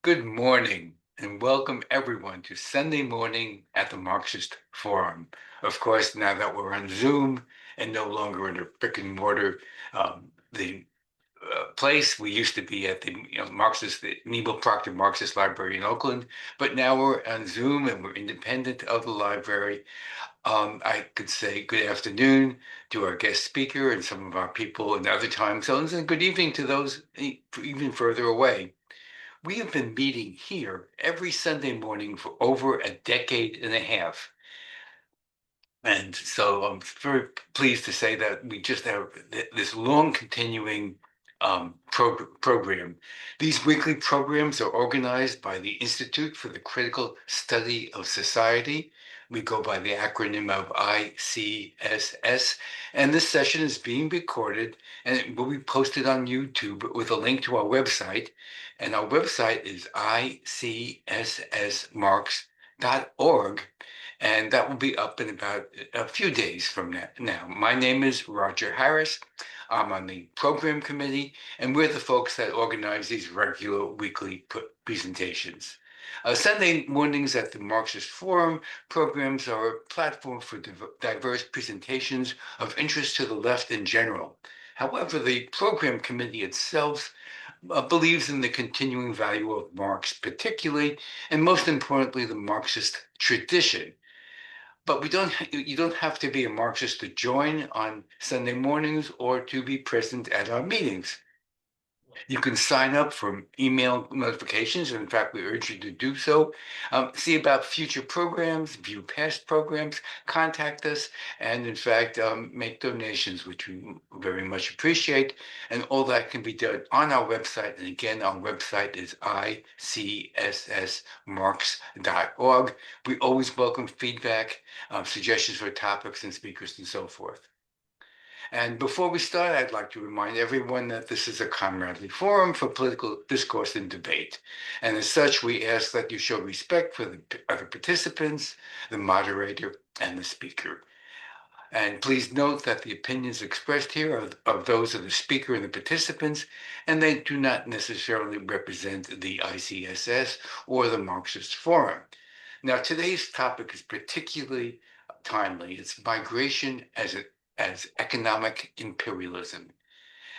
Good morning, and welcome everyone to Sunday morning at the Marxist Forum. Of course, now that we're on Zoom and no longer in a brick and mortar, the place we used to be at the the Nebo Proctor Marxist Library in Oakland, but now we're on Zoom and we're independent of the library. I could say good afternoon to our guest speaker and some of our people in other time zones, and good evening to those even further away. We have been meeting here every Sunday morning for over a decade and a half. And so I'm very pleased to say that we just have this long continuing program. These weekly programs are organized by the Institute for the Critical Study of Society. We go by the acronym of ICSS. And this session is being recorded and it will be posted on YouTube with a link to our website. And our website is icssmarks.org. And that will be up in about a few days from now. My name is Roger Harris. I'm on the program committee, and we're the folks that organize these regular weekly presentations. Sunday mornings at the Marxist Forum programs are a platform for diverse presentations of interest to the left in general. However, the program committee itself believes in the continuing value of Marx, particularly, and most importantly, the Marxist tradition. But you don't have to be a Marxist to join on Sunday mornings or to be present at our meetings. You can sign up for email notifications. In fact, we urge you to do so. See about future programs, view past programs, contact us, and in fact, make donations, which we very much appreciate. And all that can be done on our website. And again, our website is icssmarks.org. We always welcome feedback, suggestions for topics and speakers and so forth. And before we start, I'd like to remind everyone that this is a comradely forum for political discourse and debate. And as such, we ask that you show respect for the other participants, the moderator, and the speaker. And please note that the opinions expressed here are those of the speaker and the participants, and they do not necessarily represent the ICSS or the Marxist Forum. Now, today's topic is particularly timely. It's migration as economic imperialism.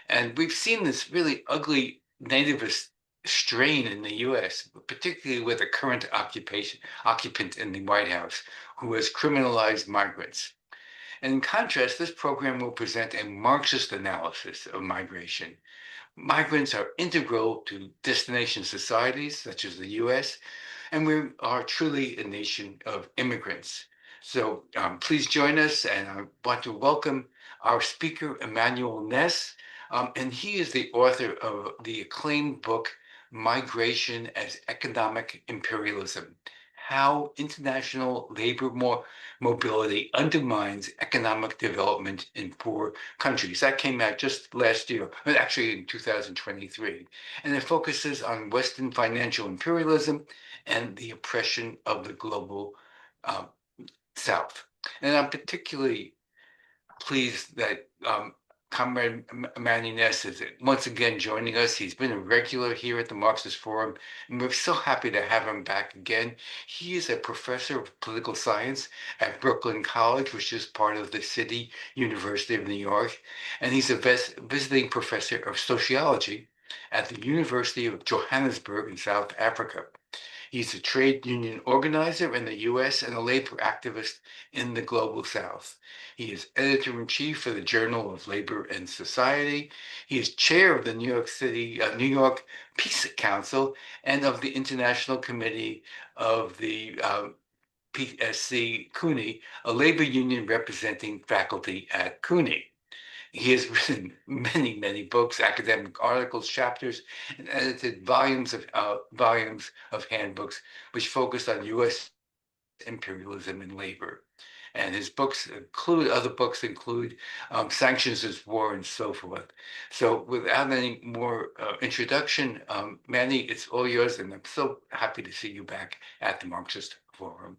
And we've seen this really ugly nativist strain in the US, particularly with the current occupant in the White House, who has criminalized migrants. And in contrast, this program will present a Marxist analysis of migration. Migrants are integral to destination societies, such as the US, and we are truly a nation of immigrants. So please join us, and I want to welcome our speaker, Immanuel Ness, and he is the author of the acclaimed book, Migration as Economic Imperialism: How International Labor Mobility Undermines Economic Development in Poor Countries. That came out just last year, actually in 2023, and it focuses on Western financial imperialism and the oppression of the global uh, South. And I'm particularly pleased that Comrade Emanuel Ness is once again joining us. He's been a regular here at the Marxist Forum, and we're so happy to have him back again. He is a professor of political science at Brooklyn College, which is part of the City University of New York, and he's a visiting professor of sociology at the University of Johannesburg in South Africa. He's a trade union organizer in the US and a labor activist in the global South. He is editor-in-chief for the Journal of Labor and Society. He is chair of the New York Peace Council and of the International Committee of the PSC CUNY, a labor union representing faculty at CUNY. He has written many, many books, academic articles, chapters, and edited volumes of handbooks which focus on U.S. imperialism and labor. And his other books include Sanctions as War and so forth. So without any more introduction, Manny, it's all yours, and I'm so happy to see you back at the Marxist Forum.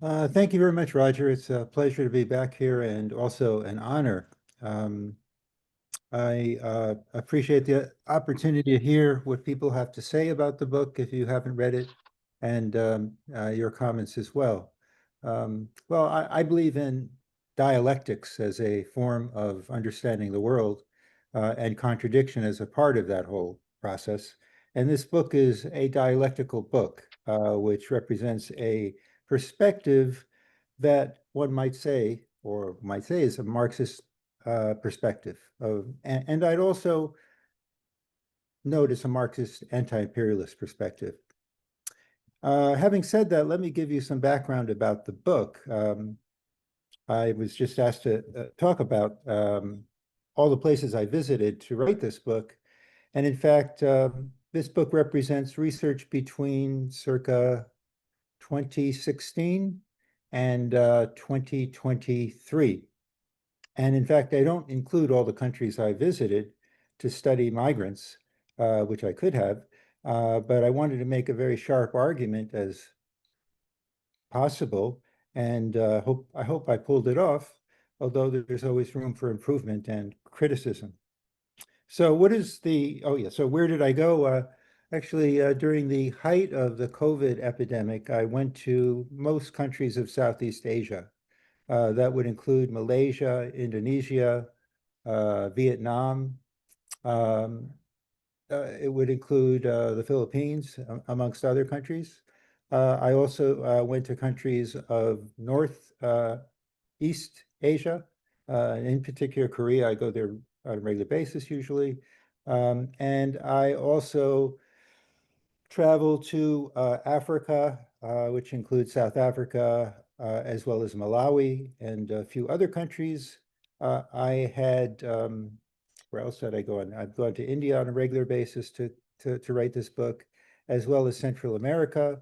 Thank you very much, Roger. It's a pleasure to be back here and also an honor. I appreciate the opportunity to hear what people have to say about the book if you haven't read it, and your comments as well. Well, I believe in dialectics as a form of understanding the world, and contradiction as a part of that whole process. And this book is a dialectical book, which represents a perspective that one might say, or might say, is a Marxist perspective of, and I'd also notice a Marxist anti-imperialist perspective. Having said that, let me give you some background about the book. I was just asked to talk about all the places I visited to write this book. And in fact, this book represents research between circa 2016 and 2023. And in fact, I don't include all the countries I visited to study migrants, which I could have, but I wanted to make a very sharp argument as possible, and I hope I pulled it off, although there's always room for improvement and criticism. So what is oh yeah, so where did I go? Actually, during the height of the COVID epidemic, I went to most countries of Southeast Asia. That would include Malaysia, Indonesia, Vietnam. Um, it would include the Philippines, amongst other countries. I also went to countries of East Asia, in particular Korea. I go there on a regular basis usually. And I also travel to Africa, which includes South Africa, as well as Malawi and a few other countries. I had, where else did I go? I've gone to India on a regular basis to write this book, as well as Central America,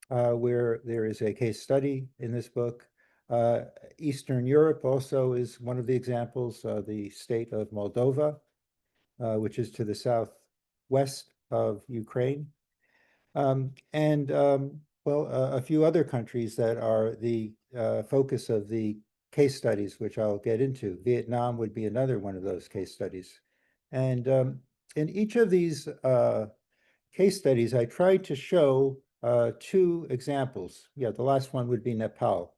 where there is a case study in this book. Uh, Eastern Europe also is one of the examples, the state of Moldova, which is to the southwest of Ukraine. And well, a few other countries that are the focus of the case studies, which I'll get into. Vietnam would be another one of those case studies. And in each of these case studies, I tried to show two examples. Yeah, the last one would be Nepal.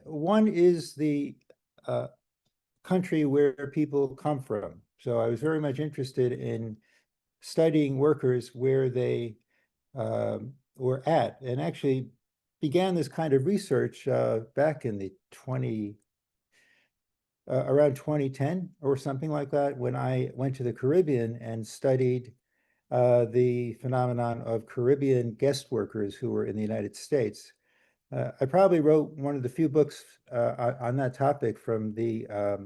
One is the country where people come from. So I was very much interested in studying workers where they were at, and actually began this kind of research back in the around 2010 or something like that, when I went to the Caribbean and studied the phenomenon of Caribbean guest workers who were in the United States. I probably wrote one of the few books on that topic from a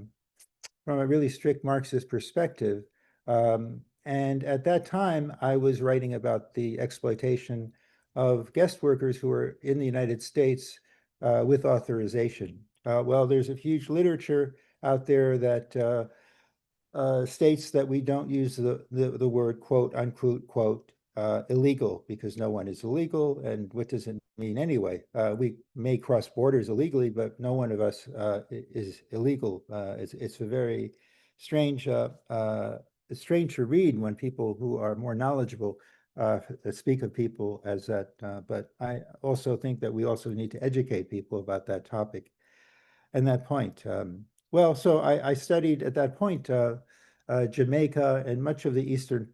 really strict Marxist perspective. And at that time, I was writing about the exploitation of guest workers who were in the United States with authorization. Well, there's a huge literature out there that states that we don't use the word quote unquote quote illegal, because no one is illegal. And what does it mean anyway? We may cross borders illegally, but no one of us is illegal. It's a very strange, it's strange to read when people who are more knowledgeable speak of people as that. But I also think that we also need to educate people about that topic and that point. Well, so I studied at that point Jamaica and much of the Eastern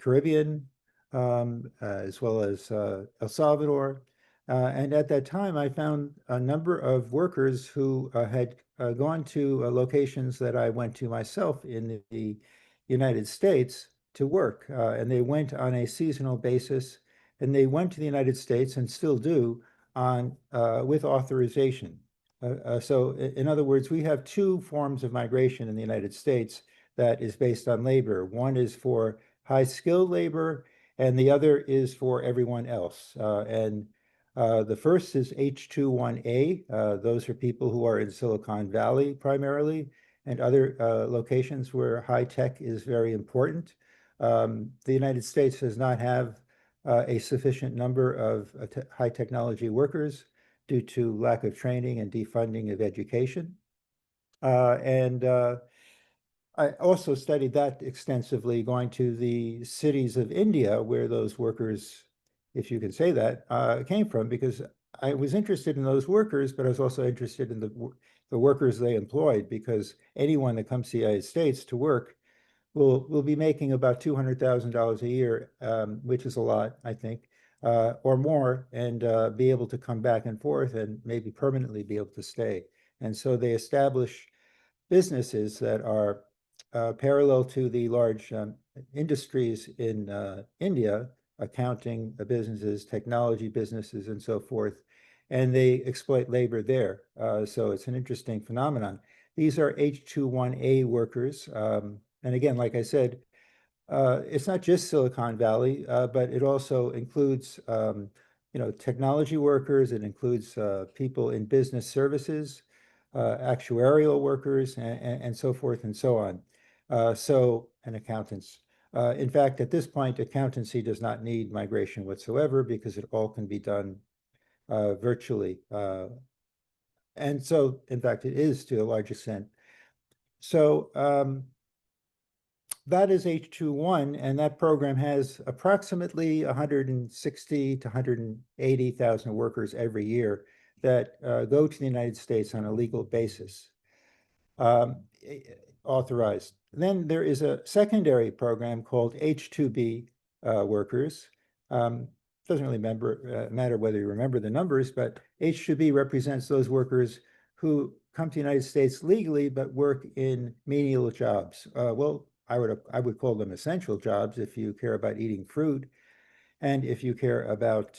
Caribbean, as well as El Salvador. And at that time, I found a number of workers who had gone to locations that I went to myself in the United States to work. And they went on a seasonal basis, and they went to the United States and still do on with authorization. So in other words, we have two forms of migration in the United States that is based on labor. One is for high skilled labor, and the other is for everyone else. And the first is H21A. Those are people who are in Silicon Valley primarily, and other locations where high tech is very important. The United States does not have a sufficient number of high technology workers due to lack of training and defunding of education. And I also studied that extensively, going to the cities of India where those workers, if you can say that, came from, because I was interested in those workers, but I was also interested in the workers they employed, because anyone that comes to the United States to work will be making about $200,000 a year, which is a lot, I think, or more, and be able to come back and forth and maybe permanently be able to stay. And so they establish businesses that are parallel to the large industries in India, accounting businesses, technology businesses, and so forth, and they exploit labor there. So it's an interesting phenomenon. These are H-21A workers. And again, like I said, it's not just Silicon Valley, but it also includes, technology workers. It includes people in business services, actuarial workers, and so forth and so on. And accountants. In fact, at this point, accountancy does not need migration whatsoever because it all can be done virtually. And so, in fact, it is to a large extent. So that is H21, and that program has approximately 160 to 180,000 workers every year that go to the United States on a legal basis, um, authorized. Then there is a secondary program called H2B workers. Doesn't really matter whether you remember the numbers, but H2B represents those workers who come to the United States legally but work in menial jobs. Well, I would call them essential jobs if you care about eating fruit, and if you care about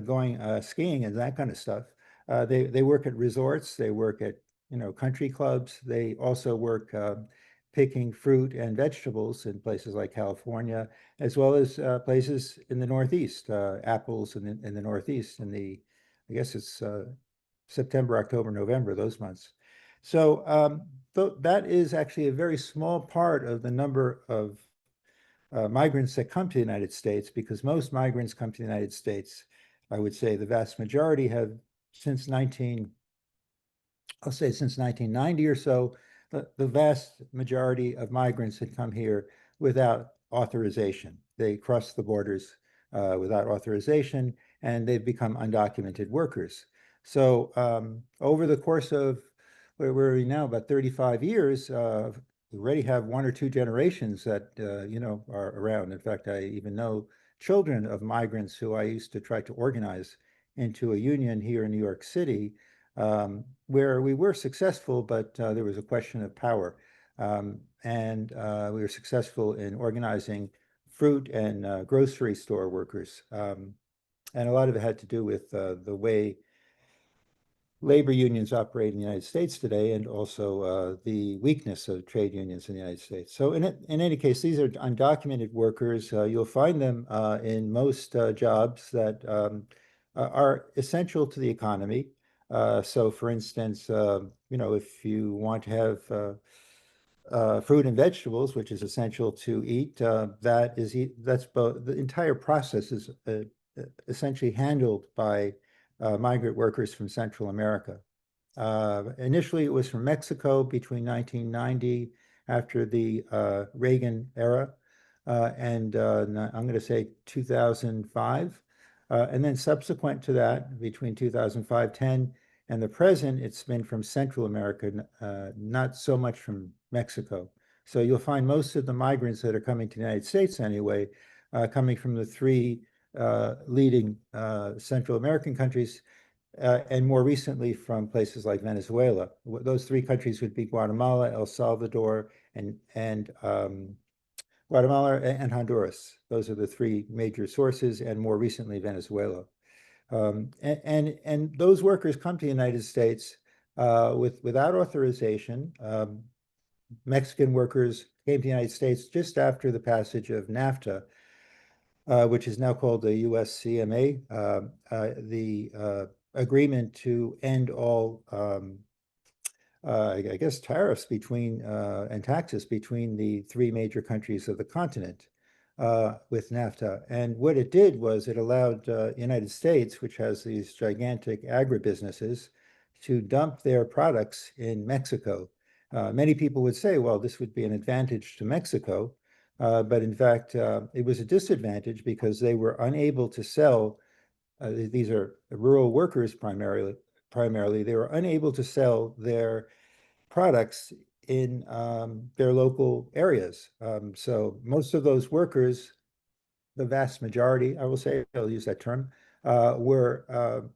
going skiing and that kind of stuff. They work at resorts. They work at country clubs. They also work picking fruit and vegetables in places like California, as well as places in the Northeast, apples in the Northeast I guess it's September, October, November, those months. So that is actually a very small part of the number of migrants that come to the United States, because most migrants come to the United States. I would say the vast majority have since 1990 or so. The vast majority of migrants had come here without authorization. They cross the borders without authorization, and they've become undocumented workers. So over the course of where are we now, about 35 years, we already have one or two generations that are around. In fact, I even know children of migrants who I used to try to organize into a union here in New York City, where we were successful, but there was a question of power. And we were successful in organizing fruit and grocery store workers. And a lot of it had to do with the way labor unions operate in the United States today, and also the weakness of trade unions in the United States. So in any case, these are undocumented workers. You'll find them in most jobs that are essential to the economy. So for instance, if you want to have fruit and vegetables, which is essential to eat, that's both, the entire process is essentially handled by migrant workers from Central America. Initially, it was from Mexico between 1990, after the Reagan era, and I'm going to say 2005. And then subsequent to that, between 2005, 10, and the present, it's been from Central America, not so much from Mexico. So you'll find most of the migrants that are coming to the United States anyway, coming from the three leading Central American countries, and more recently from places like Venezuela. Those three countries would be Guatemala, El Salvador, and Guatemala and Honduras. Those are the three major sources, and more recently Venezuela. And those workers come to the United States without authorization. Mexican workers came to the United States just after the passage of NAFTA, which is now called the USCMA, the agreement to end all, I guess, tariffs between and taxes between the three major countries of the continent with NAFTA. And what it did was it allowed the United States, which has these gigantic agribusinesses, to dump their products in Mexico. Many people would say, well, this would be an advantage to Mexico, but in fact, it was a disadvantage because they were unable to sell. These are rural workers primarily. Primarily, they were unable to sell their products in their local areas. So most of those workers, the vast majority, I will say, I'll use that term, were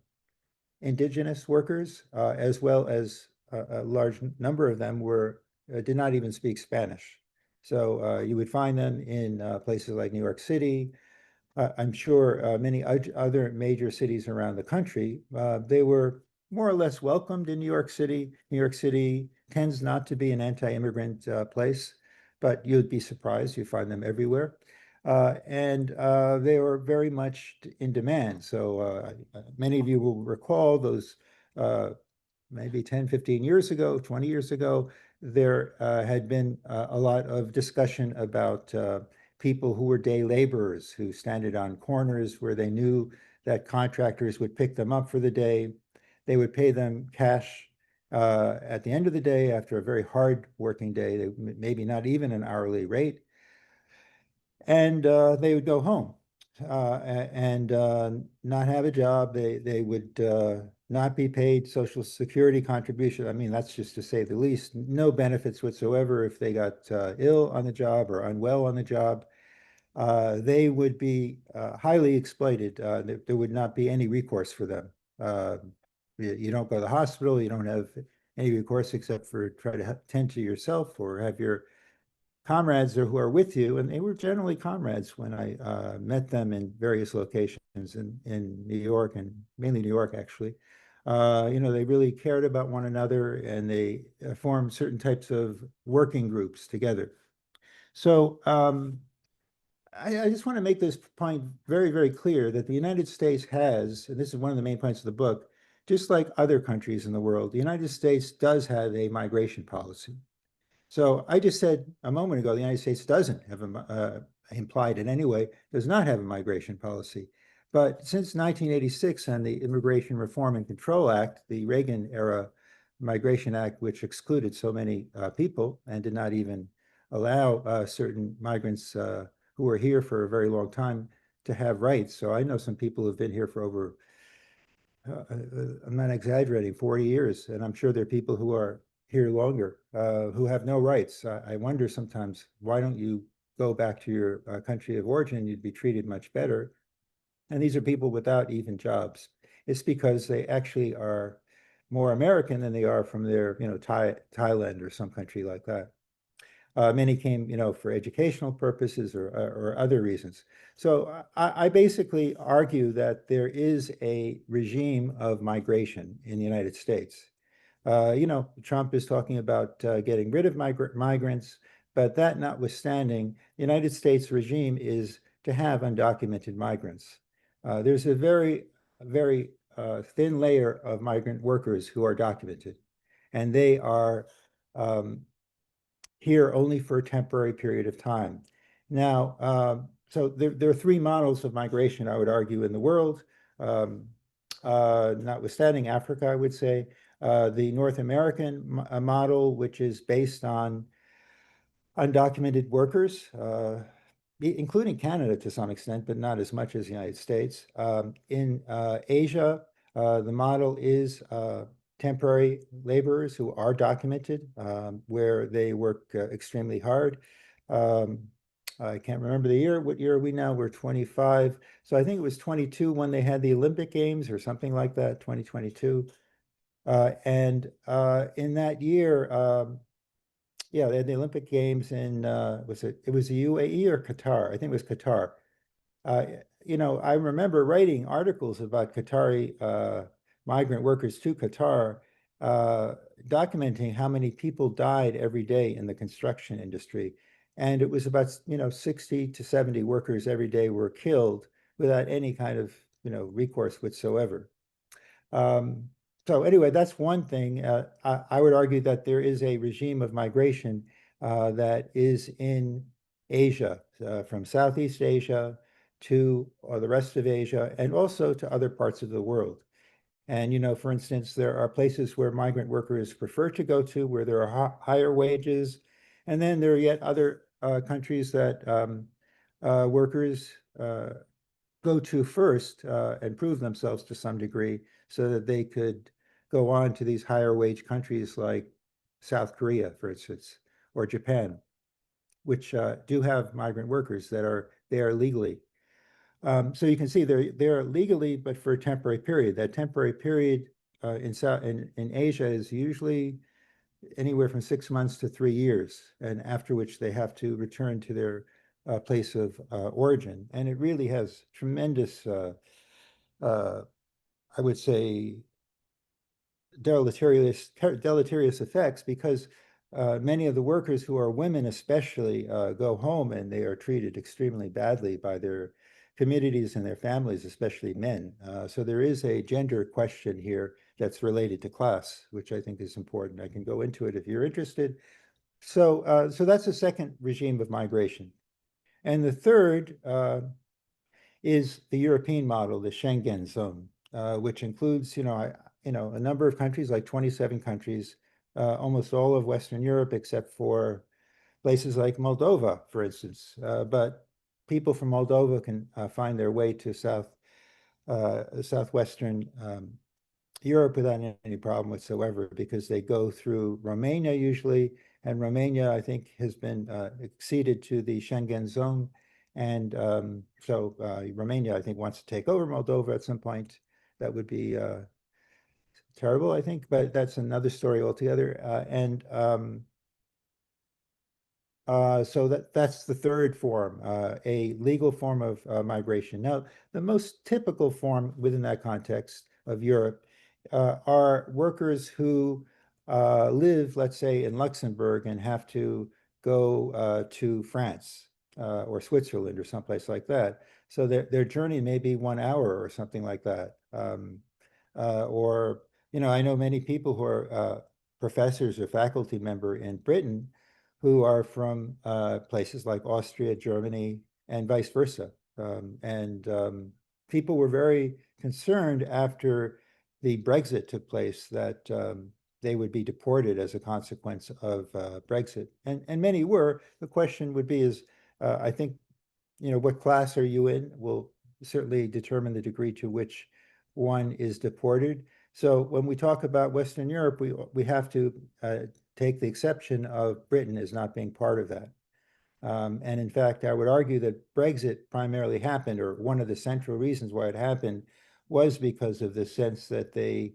indigenous workers, as well as a large number of them were did not even speak Spanish. So you would find them in places like New York City. I'm sure many other major cities around the country. They were more or less welcomed in New York City. New York City tends not to be an anti-immigrant place, but you'd be surprised. You find them everywhere. And they were very much in demand. So many of you will recall those uh, maybe 10, 15 years ago, 20 years ago, there had been a lot of discussion about people who were day laborers who standed on corners where they knew that contractors would pick them up for the day. They would pay them cash at the end of the day after a very hard working day, maybe not even an hourly rate, and they would go home and not have a job. They would not be paid Social Security contribution. I mean, that's just to say the least. No benefits whatsoever if they got ill on the job or unwell on the job. They would be highly exploited. There would not be any recourse for them. Uh, you don't go to the hospital. You don't have any recourse except for try to tend to yourself or have your comrades who are with you, and they were generally comrades when I met them in various locations in New York, and mainly New York, actually. They really cared about one another, and they formed certain types of working groups together. So I just want to make this point very, very clear that the United States has, and this is one of the main points of the book, just like other countries in the world, the United States does have a migration policy. So I just said a moment ago, the United States doesn't have implied in any way, does not have a migration policy. But since 1986 and the Immigration Reform and Control Act, the Reagan era Migration Act, which excluded so many people and did not even allow certain migrants who were here for a very long time to have rights. So I know some people who've been here for over I'm not exaggerating, 40 years. And I'm sure there are people who are here longer who have no rights. I wonder sometimes, why don't you go back to your country of origin? You'd be treated much better. And these are people without even jobs. It's because they actually are more American than they are from their, Thailand or some country like that. Many came, for educational purposes or other reasons. So I basically argue that there is a regime of migration in the United States. Trump is talking about getting rid of migrants, but that notwithstanding, the United States regime is to have undocumented migrants. There's a very, very thin layer of migrant workers who are documented, and they are um, here only for a temporary period of time. Now, so there are three models of migration, I would argue, in the world. Um, Notwithstanding Africa, I would say, the North American model, which is based on undocumented workers, including Canada to some extent, but not as much as the United States. In Asia, the model is temporary laborers who are documented, where they work extremely hard. Um, I can't remember the year. What year are we now? We're 25. So I think it was 22 when they had the Olympic Games or something like that, 2022. And in that year, yeah, they had the Olympic Games in it was the UAE or Qatar? I think it was Qatar. Uh, I remember writing articles about Qatari migrant workers to Qatar, uh, documenting how many people died every day in the construction industry. And it was about, 60 to 70 workers every day were killed without any kind of, recourse whatsoever. Um, so anyway, that's one thing. I would argue that there is a regime of migration that is in Asia, from Southeast Asia to the rest of Asia, and also to other parts of the world. And, for instance, there are places where migrant workers prefer to go to where there are higher wages. And then there are yet other countries that workers go to first and prove themselves to some degree so that they could go on to these higher wage countries like South Korea, for instance, or Japan, which do have migrant workers that are there legally. So you can see they're legally, but for a temporary period. That temporary period in Asia is usually anywhere from 6 months to 3 years, and after which they have to return to their place of origin. And it really has tremendous, uh, I would say, deleterious effects because many of the workers who are women especially go home and they are treated extremely badly by their communities and their families, especially men. So there is a gender question here that's related to class, which I think is important. I can go into it if you're interested. So that's the second regime of migration. And the third is the European model, the Schengen zone, which includes, a number of countries, like 27 countries, almost all of Western Europe, except for places like Moldova, for instance. But people from Moldova can find their way to southwestern Europe without any problem whatsoever because they go through Romania usually, and Romania, I think, has been acceded to the Schengen zone. And so Romania, I think, wants to take over Moldova at some point. That would be terrible, I think, but that's another story altogether. So that's the third form, a legal form of migration. Now, the most typical form within that context of Europe are workers who live, let's say, in Luxembourg and have to go to France or Switzerland or someplace like that. So their journey may be 1 hour or something like that. Or, I know many people who are professors or faculty member in Britain who are from places like Austria, Germany, and vice versa. And people were very concerned after the Brexit took place that they would be deported as a consequence of Brexit. And many were. The question would be I think, what class are you in will certainly determine the degree to which one is deported. So when we talk about Western Europe, we have to take the exception of Britain as not being part of that. And in fact, I would argue that Brexit primarily happened, or one of the central reasons why it happened was because of the sense that they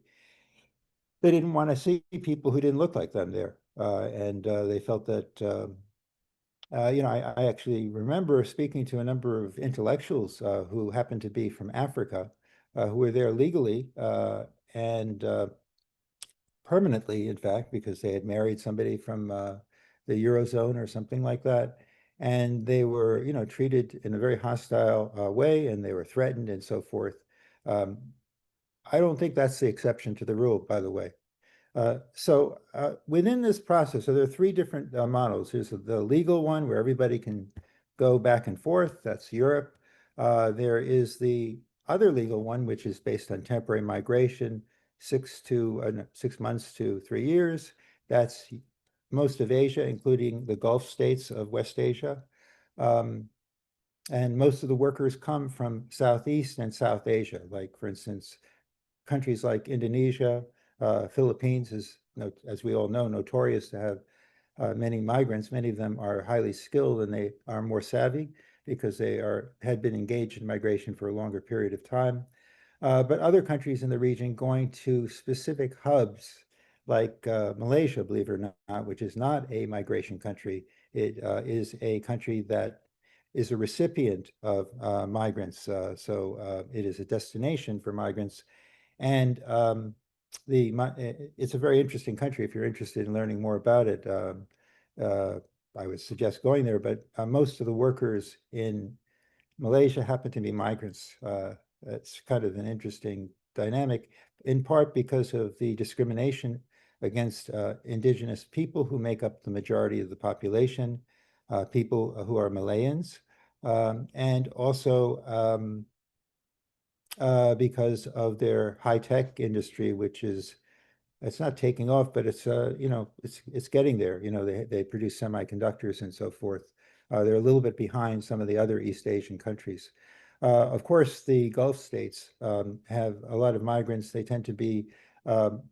didn't want to see people who didn't look like them there. And they felt that, I actually remember speaking to a number of intellectuals who happened to be from Africa, who were there legally and permanently, in fact, because they had married somebody from the Eurozone or something like that. And they were, treated in a very hostile way, and they were threatened and so forth. Um, I don't think that's the exception to the rule, by the way. So within this process, so there are three different models. There's the legal one where everybody can go back and forth. That's Europe. There is the other legal one, which is based on temporary migration, 6 months to 3 years. That's most of Asia, including the Gulf states of West Asia. Um, and most of the workers come from Southeast and South Asia, like, for instance, countries like Indonesia, Philippines is, as we all know, notorious to have many migrants. Many of them are highly skilled and they are more savvy because they had been engaged in migration for a longer period of time. But other countries in the region going to specific hubs like Malaysia, believe it or not, which is not a migration country. It is a country that is a recipient of migrants. So it is a destination for migrants. And it's a very interesting country if you're interested in learning more about it. Uh, I would suggest going there, but most of the workers in Malaysia happen to be migrants. It's kind of an interesting dynamic, in part because of the discrimination against indigenous people who make up the majority of the population, people who are Malayans, and also because of their high-tech industry, which is it's not taking off, but it's it's getting there. They produce semiconductors and so forth. They're a little bit behind some of the other East Asian countries. Of course, the Gulf states have a lot of migrants. They tend to be um,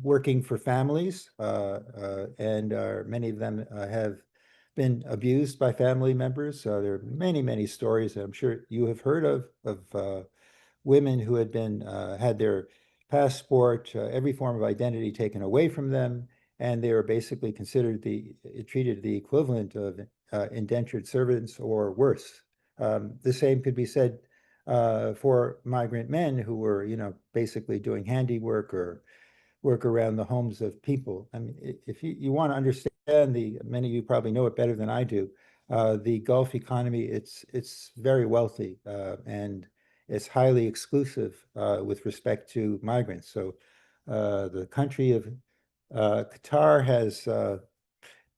working for families, and many of them have been abused by family members. There are many, many stories that I'm sure you have heard of women who had been had their passport, every form of identity taken away from them, and they were basically considered treated the equivalent of indentured servants or worse. The same could be said for migrant men who were, basically doing handiwork or work around the homes of people. I mean, if you want to understand many of you probably know it better than I do, the Gulf economy, it's very wealthy and it's highly exclusive with respect to migrants. So the country of Qatar has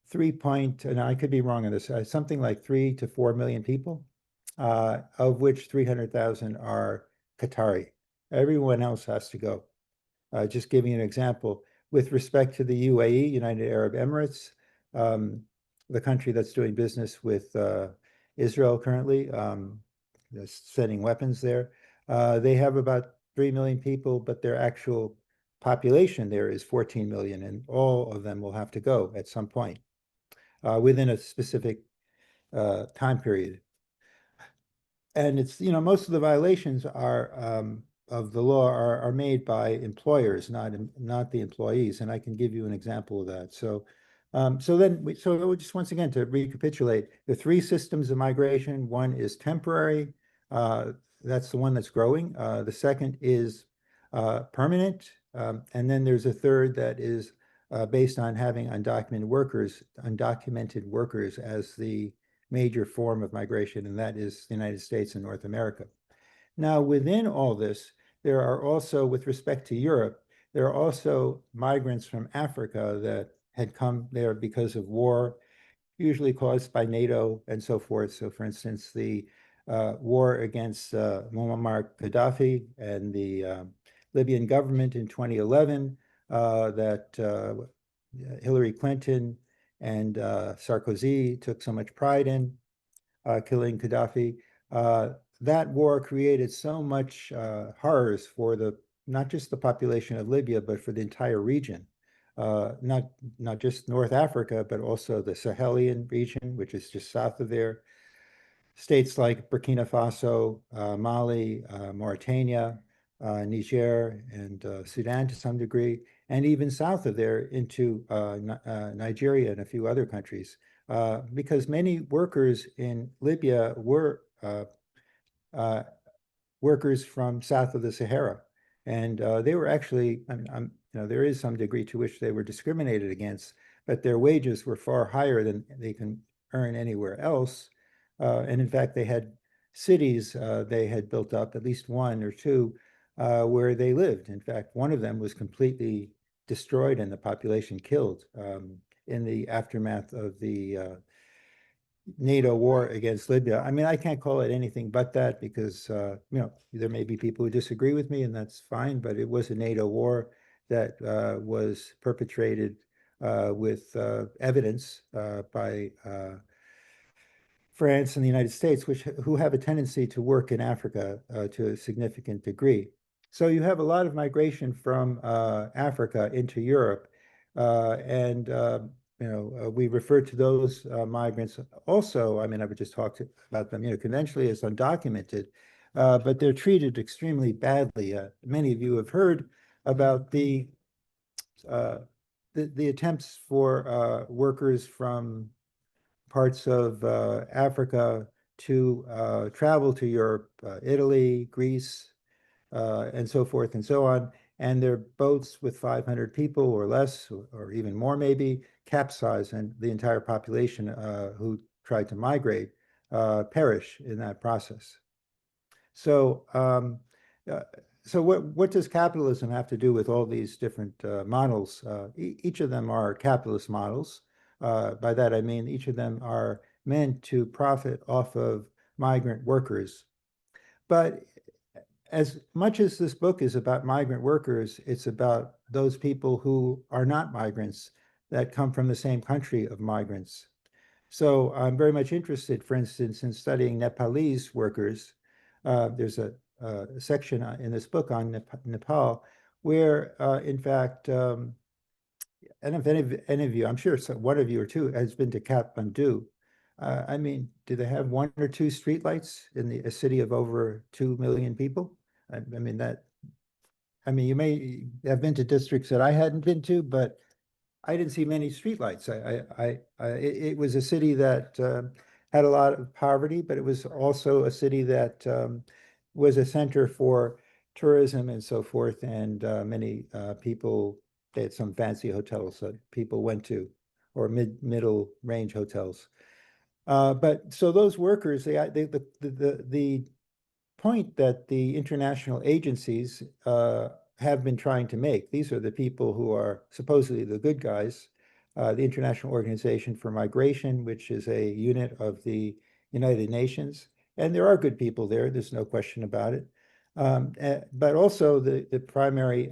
3 point, and I could be wrong on this, something like 3 to 4 million people, of which 300,000 are Qatari. Everyone else has to go. Just giving you an example, with respect to the UAE, United Arab Emirates, um, the country that's doing business with Israel currently, sending weapons there, they have about 3 million people, but their actual population there is 14 million, and all of them will have to go at some point within a specific time period. And it's, most of the violations are of the law are made by employers, not the employees. And I can give you an example of that. So just once again, to recapitulate, the three systems of migration: one is temporary, that's the one that's growing. The second is permanent, and then there's a third that is based on having undocumented workers as the major form of migration, and that is the United States and North America. Now, within all this, there are also, with respect to Europe, there are also migrants from Africa that had come there because of war, usually caused by NATO and so forth. So, for instance, the war against Muammar Gaddafi and the Libyan government in 2011 that Hillary Clinton and Sarkozy took so much pride in, killing Gaddafi. That war created so much horrors for not just the population of Libya, but for the entire region. Not just North Africa, but also the Sahelian region, which is just south of there. States like Burkina Faso, Mali, Mauritania, Niger, and Sudan to some degree, and even south of there into Nigeria and a few other countries, because many workers in Libya were uh, workers from south of the Sahara. And they were actually, there is some degree to which they were discriminated against, but their wages were far higher than they can earn anywhere else. And in fact, they had cities they had built up, at least one or two, where they lived. In fact, one of them was completely destroyed and the population killed in the aftermath of the NATO war against Libya. I mean, I can't call it anything but that because, there may be people who disagree with me, and that's fine, but it was a NATO war that was perpetrated with evidence by France and the United States, who have a tendency to work in Africa to a significant degree. So you have a lot of migration from Africa into Europe, and we refer to those migrants also. I mean, I would just talk about them, conventionally as undocumented, but they're treated extremely badly. Many of you have heard about uh, the attempts for workers from parts of Africa to travel to Europe, Italy, Greece, and so forth and so on. And their boats with 500 people or less, or even more maybe, capsize, and the entire population who tried to migrate perish in that process. So, uh, so what does capitalism have to do with all these different models? Each of them are capitalist models. By that I mean each of them are meant to profit off of migrant workers. But as much as this book is about migrant workers, it's about those people who are not migrants that come from the same country of migrants. So I'm very much interested, for instance, in studying Nepalese workers. There's a section in this book on Nepal where, in fact, and if any of you, I'm sure one of you or two has been to Kathmandu. I mean, do they have one or two streetlights in a city of over 2 million people? I mean, you may have been to districts that I hadn't been to, but I didn't see many streetlights. It was a city that had a lot of poverty, but it was also a city that was a center for tourism and so forth. And many people, they had some fancy hotels that people went to, or middle range hotels. But so those workers, the point that the international agencies have been trying to make. These are the people who are supposedly the good guys. The International Organization for Migration, which is a unit of the United Nations. And there are good people there, there's no question about it. But also the primary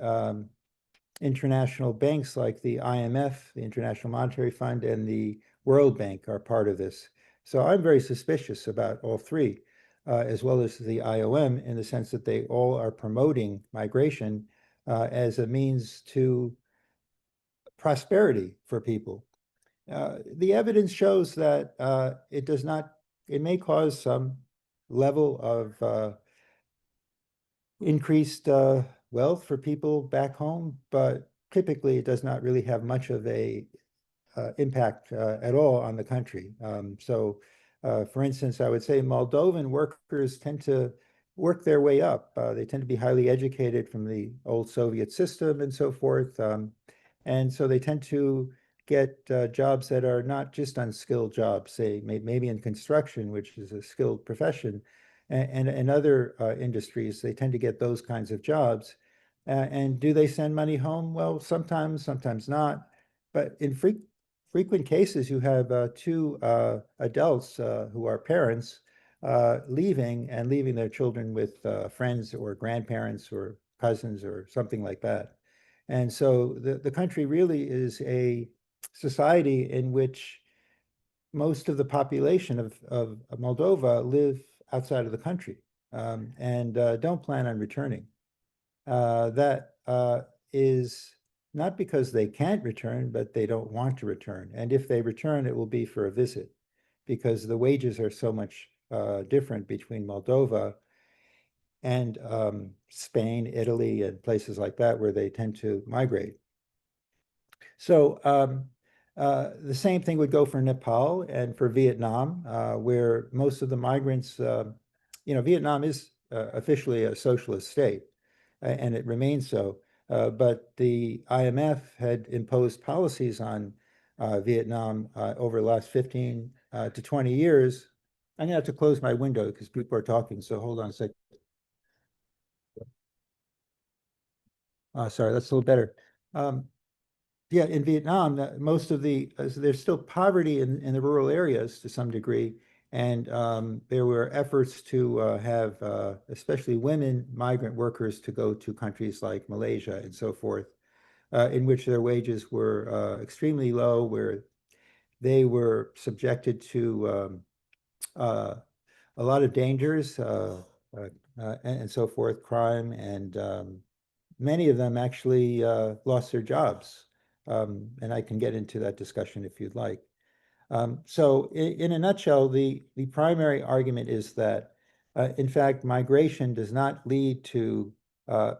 international banks like the IMF, the International Monetary Fund, and the World Bank are part of this. So I'm very suspicious about all three, as well as the IOM, in the sense that they all are promoting migration as a means to prosperity for people. The evidence shows that it does not, it may cause some level of increased wealth for people back home, but typically it does not really have much of a impact at all on the country. For instance, I would say Moldovan workers tend to work their way up. They tend to be highly educated from the old Soviet system and so forth. And so they tend to get jobs that are not just unskilled jobs, say maybe in construction, which is a skilled profession, and other industries. They tend to get those kinds of jobs. And do they send money home? Well, sometimes, sometimes not. But in frequent cases, you have two adults who are parents leaving their children with friends or grandparents or cousins or something like that. And so the country really is a society in which most of the population of Moldova live outside of the country and don't plan on returning. That is not because they can't return, but they don't want to return. And if they return, it will be for a visit because the wages are so much different between Moldova and Spain, Italy, and places like that where they tend to migrate. So the same thing would go for Nepal and for Vietnam, where most of the migrants, Vietnam is officially a socialist state, and it remains so. But the IMF had imposed policies on Vietnam over the last 15 to 20 years. I'm gonna have to close my window because people are talking, so hold on a second. Sorry, that's a little better. Yeah, in Vietnam, most of there's still poverty in the rural areas to some degree. And there were efforts to have especially women migrant workers to go to countries like Malaysia and so forth, in which their wages were extremely low, where they were subjected to a lot of dangers and so forth, crime, and many of them actually lost their jobs. And I can get into that discussion if you'd like. So in a nutshell, the primary argument is that, in fact, migration does not lead to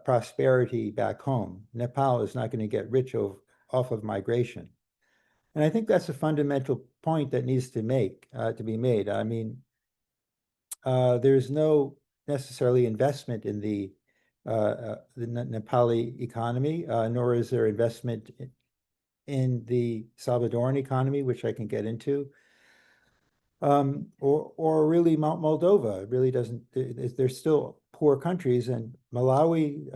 prosperity back home. Nepal is not going to get rich off of migration. And I think that's a fundamental point that needs to be made. I mean, there's no necessarily investment in the Nepali economy, nor is there investment in the Salvadoran economy, which I can get into, or really Moldova. It really doesn't. They're still poor countries, and Malawi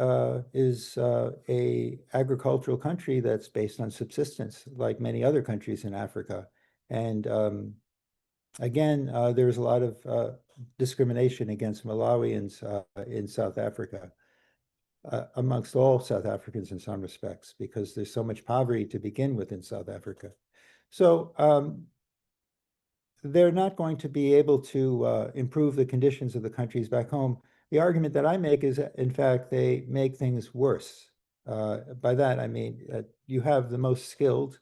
is a agricultural country that's based on subsistence, like many other countries in Africa, and Again, there's a lot of discrimination against Malawians in South Africa, amongst all South Africans in some respects, because there's so much poverty to begin with in South Africa. So they're not going to be able to improve the conditions of the countries back home. The argument that I make is that, in fact, they make things worse. By that, I mean you have the most skilled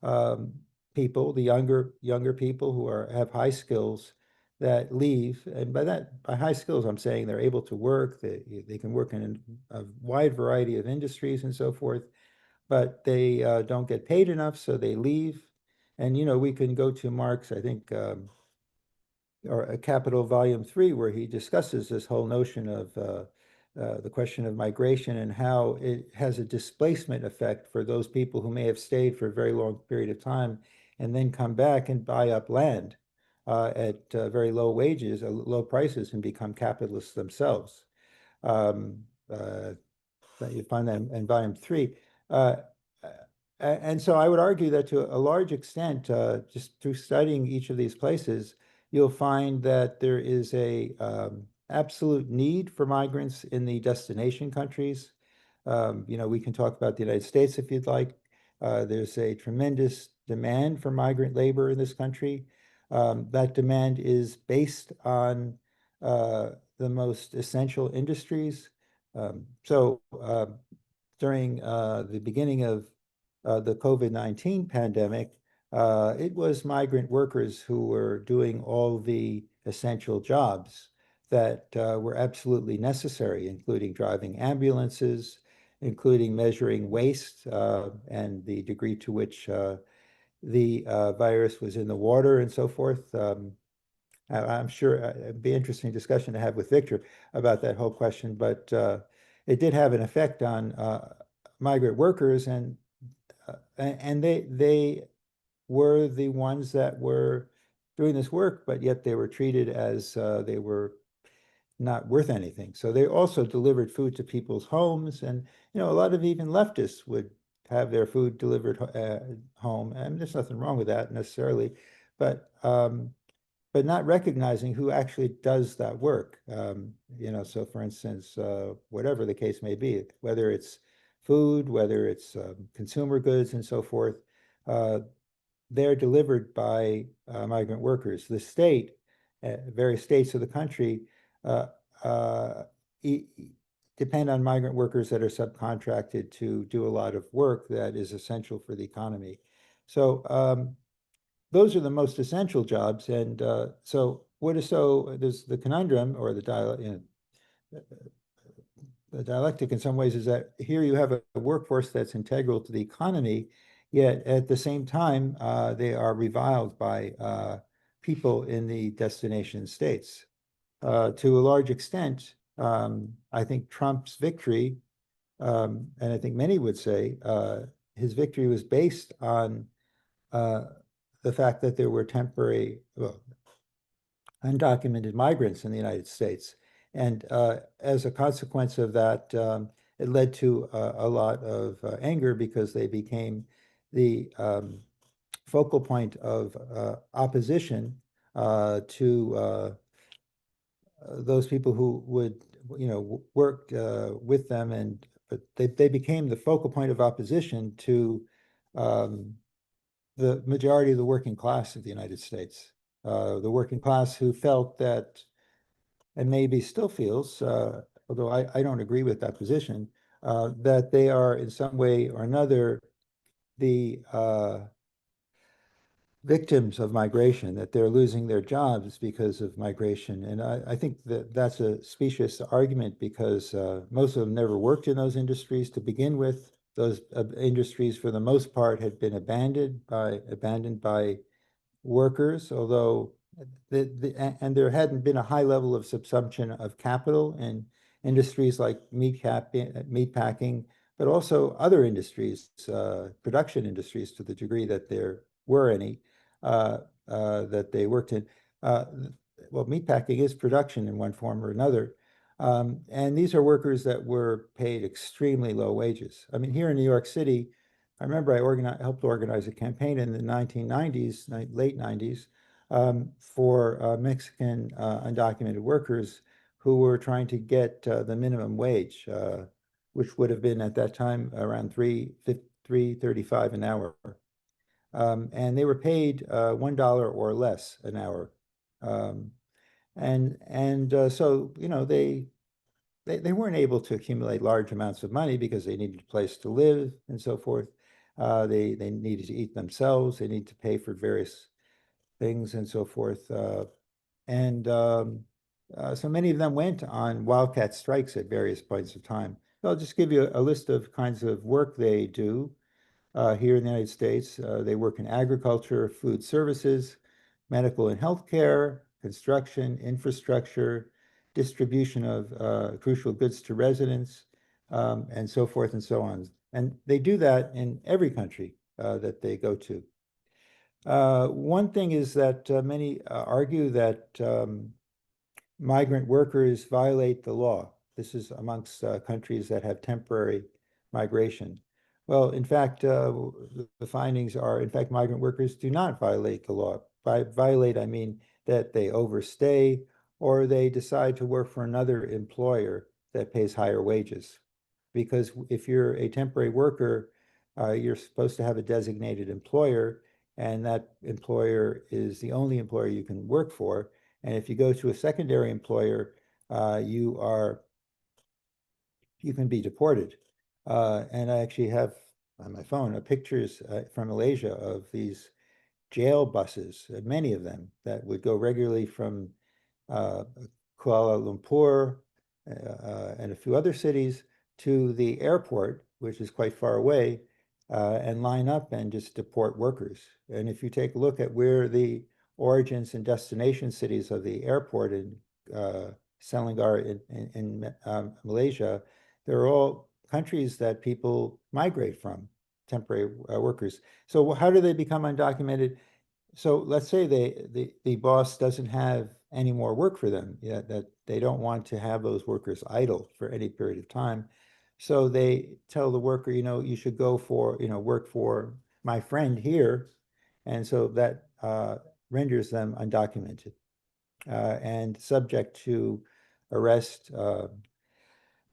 um, people, the younger people who have high skills that leave. And by high skills, I'm saying they're able to work. They can work in a wide variety of industries and so forth, but they don't get paid enough, so they leave. And we can go to Marx, I think, or a Capital Volume 3, where he discusses this whole notion of the question of migration and how it has a displacement effect for those people who may have stayed for a very long period of time and then come back and buy up land at very low wages, low prices, and become capitalists themselves. Um, uh, you find that in volume 3. Uh, and so I would argue that to a large extent, just through studying each of these places, you'll find that there is a absolute need for migrants in the destination countries. We can talk about the United States if you'd like. There's a tremendous demand for migrant labor in this country. That demand is based on the most essential industries. So during the beginning of the COVID-19 pandemic, it was migrant workers who were doing all the essential jobs that were absolutely necessary, including driving ambulances, including measuring waste and the degree to which the virus was in the water and so forth. I'm sure it'd be an interesting discussion to have with Victor about that whole question, but it did have an effect on migrant workers, and they were the ones that were doing this work, but yet they were treated as they were not worth anything. So they also delivered food to people's homes, and a lot of even leftists would have their food delivered home, and there's nothing wrong with that necessarily, but not recognizing who actually does that work. So for instance, whatever the case may be, whether it's food, whether it's consumer goods and so forth, uh, they're delivered by migrant workers. The state, various states of the country, uh, uh, e depend on migrant workers that are subcontracted to do a lot of work that is essential for the economy. So those are the most essential jobs. And so there's the conundrum or the dialectic in some ways is that here you have a workforce that's integral to the economy, yet at the same time, they are reviled by people in the destination states. To a large extent, I think Trump's victory, and I think many would say his victory was based on uh, the fact that there were temporary, well, undocumented migrants in the United States. And as a consequence of that, it led to a lot of anger because they became the focal point of opposition to those people who would, work with them, but they became the focal point of opposition to um, the majority of the working class of the United States. The working class who felt that, and maybe still feels, although I don't agree with that position, that they are in some way or another the victims of migration, that they're losing their jobs because of migration. And I think that that's a specious argument because most of them never worked in those industries to begin with. Those industries, for the most part, had been abandoned by workers, although and there hadn't been a high level of subsumption of capital in industries like meat packing, but also other industries, production industries, to the degree that there were any that they worked in. Uh, well, meat packing is production in one form or another. And these are workers that were paid extremely low wages. I mean, here in New York City, I remember I helped organize a campaign in the 1990s, late 90s, for Mexican undocumented workers who were trying to get the minimum wage, which would have been at that time around 3.35 an hour. And they were paid $1 or less an hour. Um, and so, they weren't able to accumulate large amounts of money because they needed a place to live and so forth. They needed to eat themselves. They need to pay for various things and so forth. And so many of them went on wildcat strikes at various points of time. So I'll just give you a list of kinds of work they do here in the United States. They work in agriculture, food services, medical and healthcare, construction, infrastructure, distribution of crucial goods to residents, and so forth and so on. And they do that in every country that they go to. One thing is that many argue that migrant workers violate the law. This is amongst countries that have temporary migration. Well, in fact, the findings are, in fact, migrant workers do not violate the law. By violate, I mean that they overstay or they decide to work for another employer that pays higher wages. Because if you're a temporary worker, you're supposed to have a designated employer, and that employer is the only employer you can work for. And if you go to a secondary employer, you can be deported. And I actually have on my phone pictures from Malaysia of these jail buses, many of them that would go regularly from uh, Kuala Lumpur and a few other cities to the airport, which is quite far away, and line up and just deport workers. And if you take a look at where the origins and destination cities of the airport in Selangor in Malaysia, they're all countries that people migrate from, temporary workers. So how do they become undocumented? So let's say the boss doesn't have any more work for them, that they don't want to have those workers idle for any period of time. So they tell the worker, you should go for, work for my friend here. And so that renders them undocumented and subject to arrest,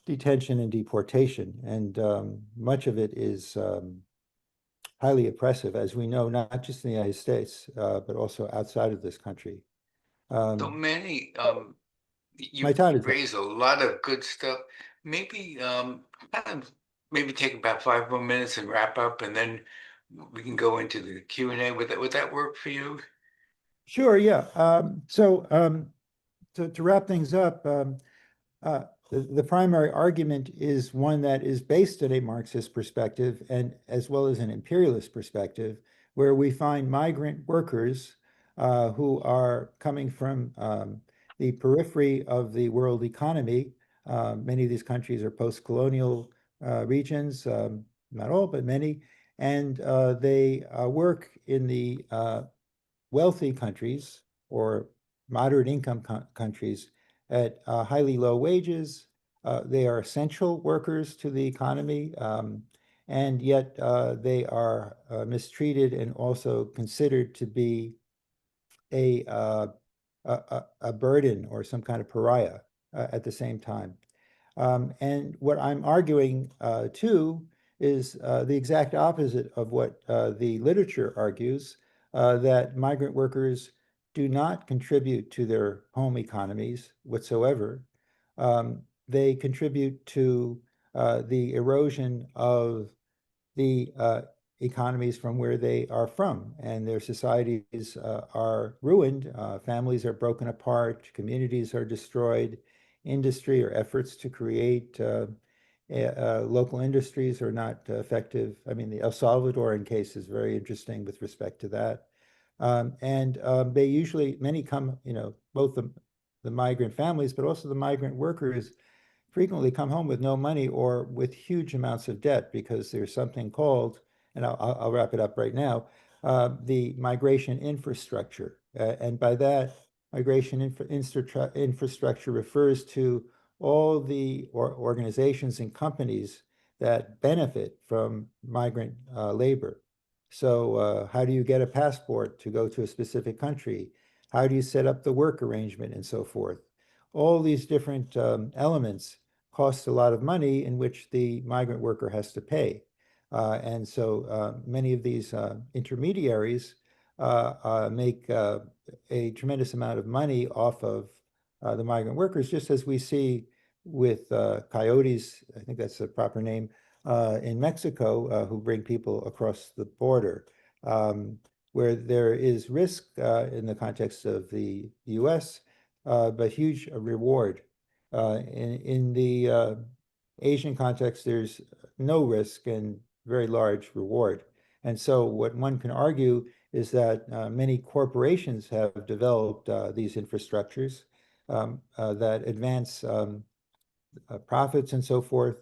detention, and deportation. And much of it is highly oppressive, as we know, not just in the United States, but also outside of this country. So Um, many, my you time is up. raised a lot of good stuff. Maybe, kind of, maybe take about 5 more minutes and wrap up, and then we can go into the Q&A. Would that work for you? Sure, yeah. To wrap things up, the primary argument is one that is based on a Marxist perspective and as well as an imperialist perspective, where we find migrant workers who are coming from the periphery of the world economy. Many of these countries are post-colonial regions, not all, but many, and they work in the wealthy countries or moderate income countries at highly low wages. They are essential workers to the economy, and yet they are mistreated and also considered to be a, uh, a burden or some kind of pariah at the same time. And what I'm arguing too is the exact opposite of what the literature argues, that migrant workers do not contribute to their home economies whatsoever. They contribute to the erosion of the economies from where they are from, and their societies are ruined. Families are broken apart, communities are destroyed, industry or efforts to create local industries are not effective. I mean, the El Salvadoran case is very interesting with respect to that. And they usually, many come, both the migrant families, but also the migrant workers frequently come home with no money or with huge amounts of debt because there's something called, and I'll wrap it up right now, the migration infrastructure. And by that, migration infrastructure refers to all the organizations and companies that benefit from migrant labor. So how do you get a passport to go to a specific country? How do you set up the work arrangement and so forth? All these different elements cost a lot of money in which the migrant worker has to pay. And so many of these intermediaries make a tremendous amount of money off of the migrant workers, just as we see with coyotes, I think that's the proper name, in Mexico, who bring people across the border. Where there is risk in the context of the US, but huge reward. In the Asian context, there's no risk and very large reward. And so what one can argue is that many corporations have developed these infrastructures that advance profits and so forth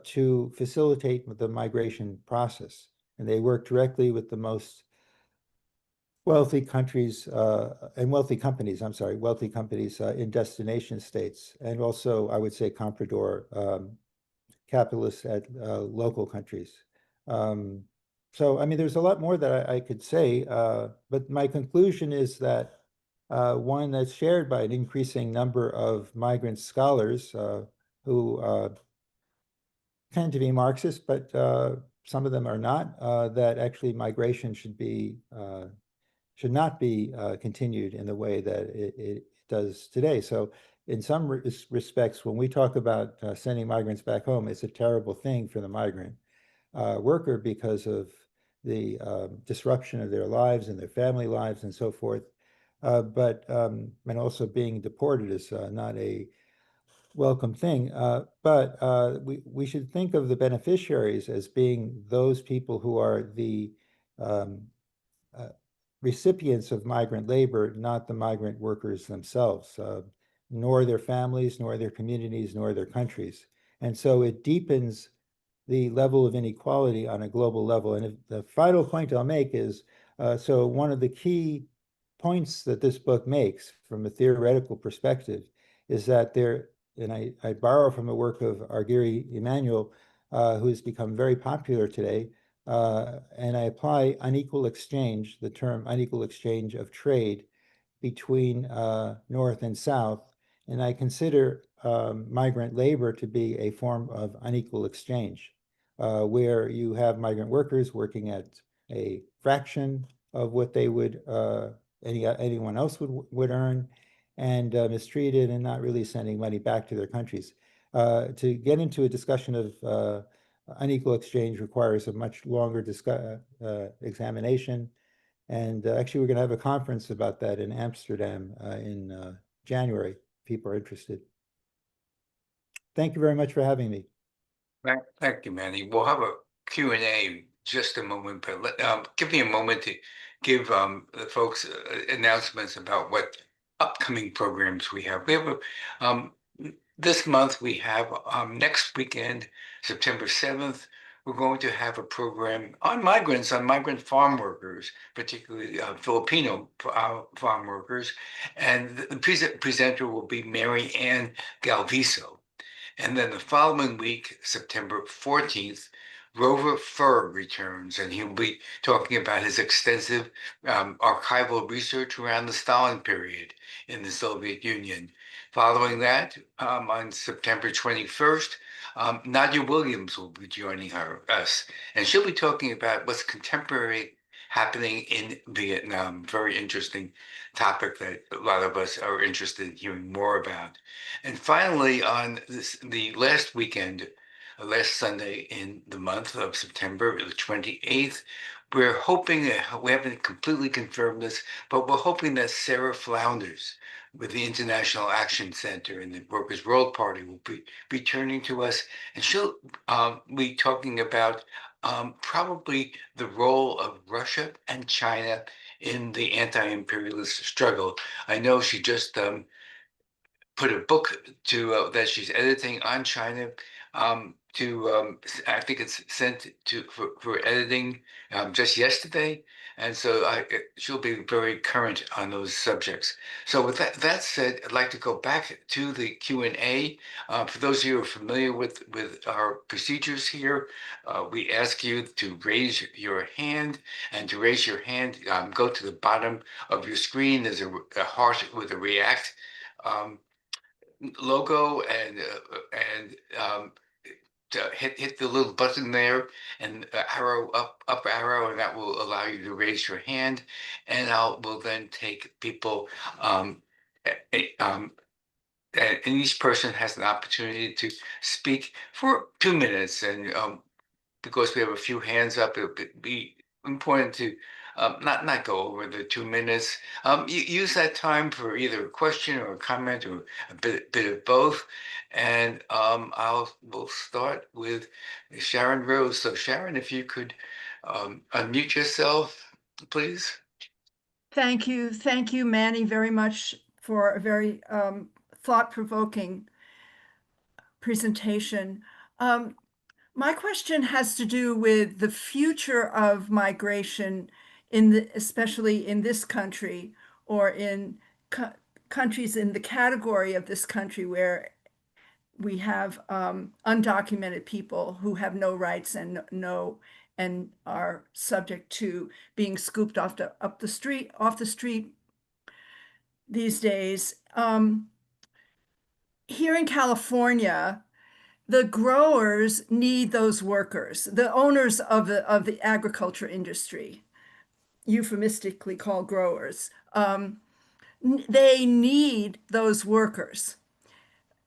to facilitate the migration process. And they work directly with the most wealthy countries and wealthy companies, I'm sorry, wealthy companies in destination states, and also I would say comprador capitalists at local countries. Um, so, I mean, there's a lot more that I could say, but my conclusion is that one that's shared by an increasing number of migrant scholars who tend to be Marxist, but some of them are not, that actually migration should not be continued in the way that it does today. So in some respects, when we talk about sending migrants back home, it's a terrible thing for the migrant worker because of the disruption of their lives and their family lives and so forth. And also being deported is not a welcome thing. But we should think of the beneficiaries as being those people who are the um, uh, recipients of migrant labor, not the migrant workers themselves, nor their families, nor their communities, nor their countries. And so it deepens the level of inequality on a global level. And the final point I'll make is, so one of the key points that this book makes from a theoretical perspective is that there, and I borrow from the work of Argyri Emanuel, who's become very popular today, and I apply unequal exchange, the term unequal exchange of trade between North and South, and I consider migrant labor to be a form of unequal exchange, where you have migrant workers working at a fraction of what they would anyone else would earn, and mistreated and not really sending money back to their countries. To get into a discussion of unequal exchange requires a much longer examination. And actually, we're going to have a conference about that in Amsterdam in January, if people are interested. Thank you very much for having me. Thank you, Manny. We'll have a Q&A just a moment, but give me a moment to give the folks announcements about what upcoming programs we have. This month we have next weekend, September 7th, we're going to have a program on migrants, on migrant farm workers, particularly Filipino farm workers. And the presenter will be Mary Ann Galviso. And then the following week, September 14th, Rover Furr returns, and he'll be talking about his extensive archival research around the Stalin period in the Soviet Union. Following that, on September 21st, Nadia Williams will be joining us, and she'll be talking about what's contemporary happening in Vietnam. Very interesting topic that a lot of us are interested in hearing more about. And finally, on the last weekend, last Sunday in the month of September, the 28th, we're hoping, we haven't completely confirmed this, but we're hoping that Sarah Flounders with the International Action Center and the Workers' World Party will be returning to us, and she'll be talking about probably the role of Russia and China in the anti-imperialist struggle. I know she just put a book to that she's editing on China. I think it's sent to for editing just yesterday, and so she'll be very current on those subjects. So with that said, I'd like to go back to the Q&A. For those of you who are familiar with our procedures here, we ask you to raise your hand, and to raise your hand, go to the bottom of your screen. There's a heart with a react logo, and to hit the little button there, and arrow up arrow, and that will allow you to raise your hand, and will then take people, and each person has an opportunity to speak for 2 minutes, and because we have a few hands up, it'll be important to not go over the 2 minutes. Use that time for either a question or a comment or a bit of both. And we'll start with Sharon Rose. So Sharon, if you could unmute yourself, please. Thank you, Manny, very much for a very thought-provoking presentation. My question has to do with the future of migration especially in this country, or in countries in the category of this country where we have undocumented people who have no rights and are subject to being scooped off the street these days. Here in California, the growers need those workers. The owners of the agriculture industry, euphemistically called growers, they need those workers.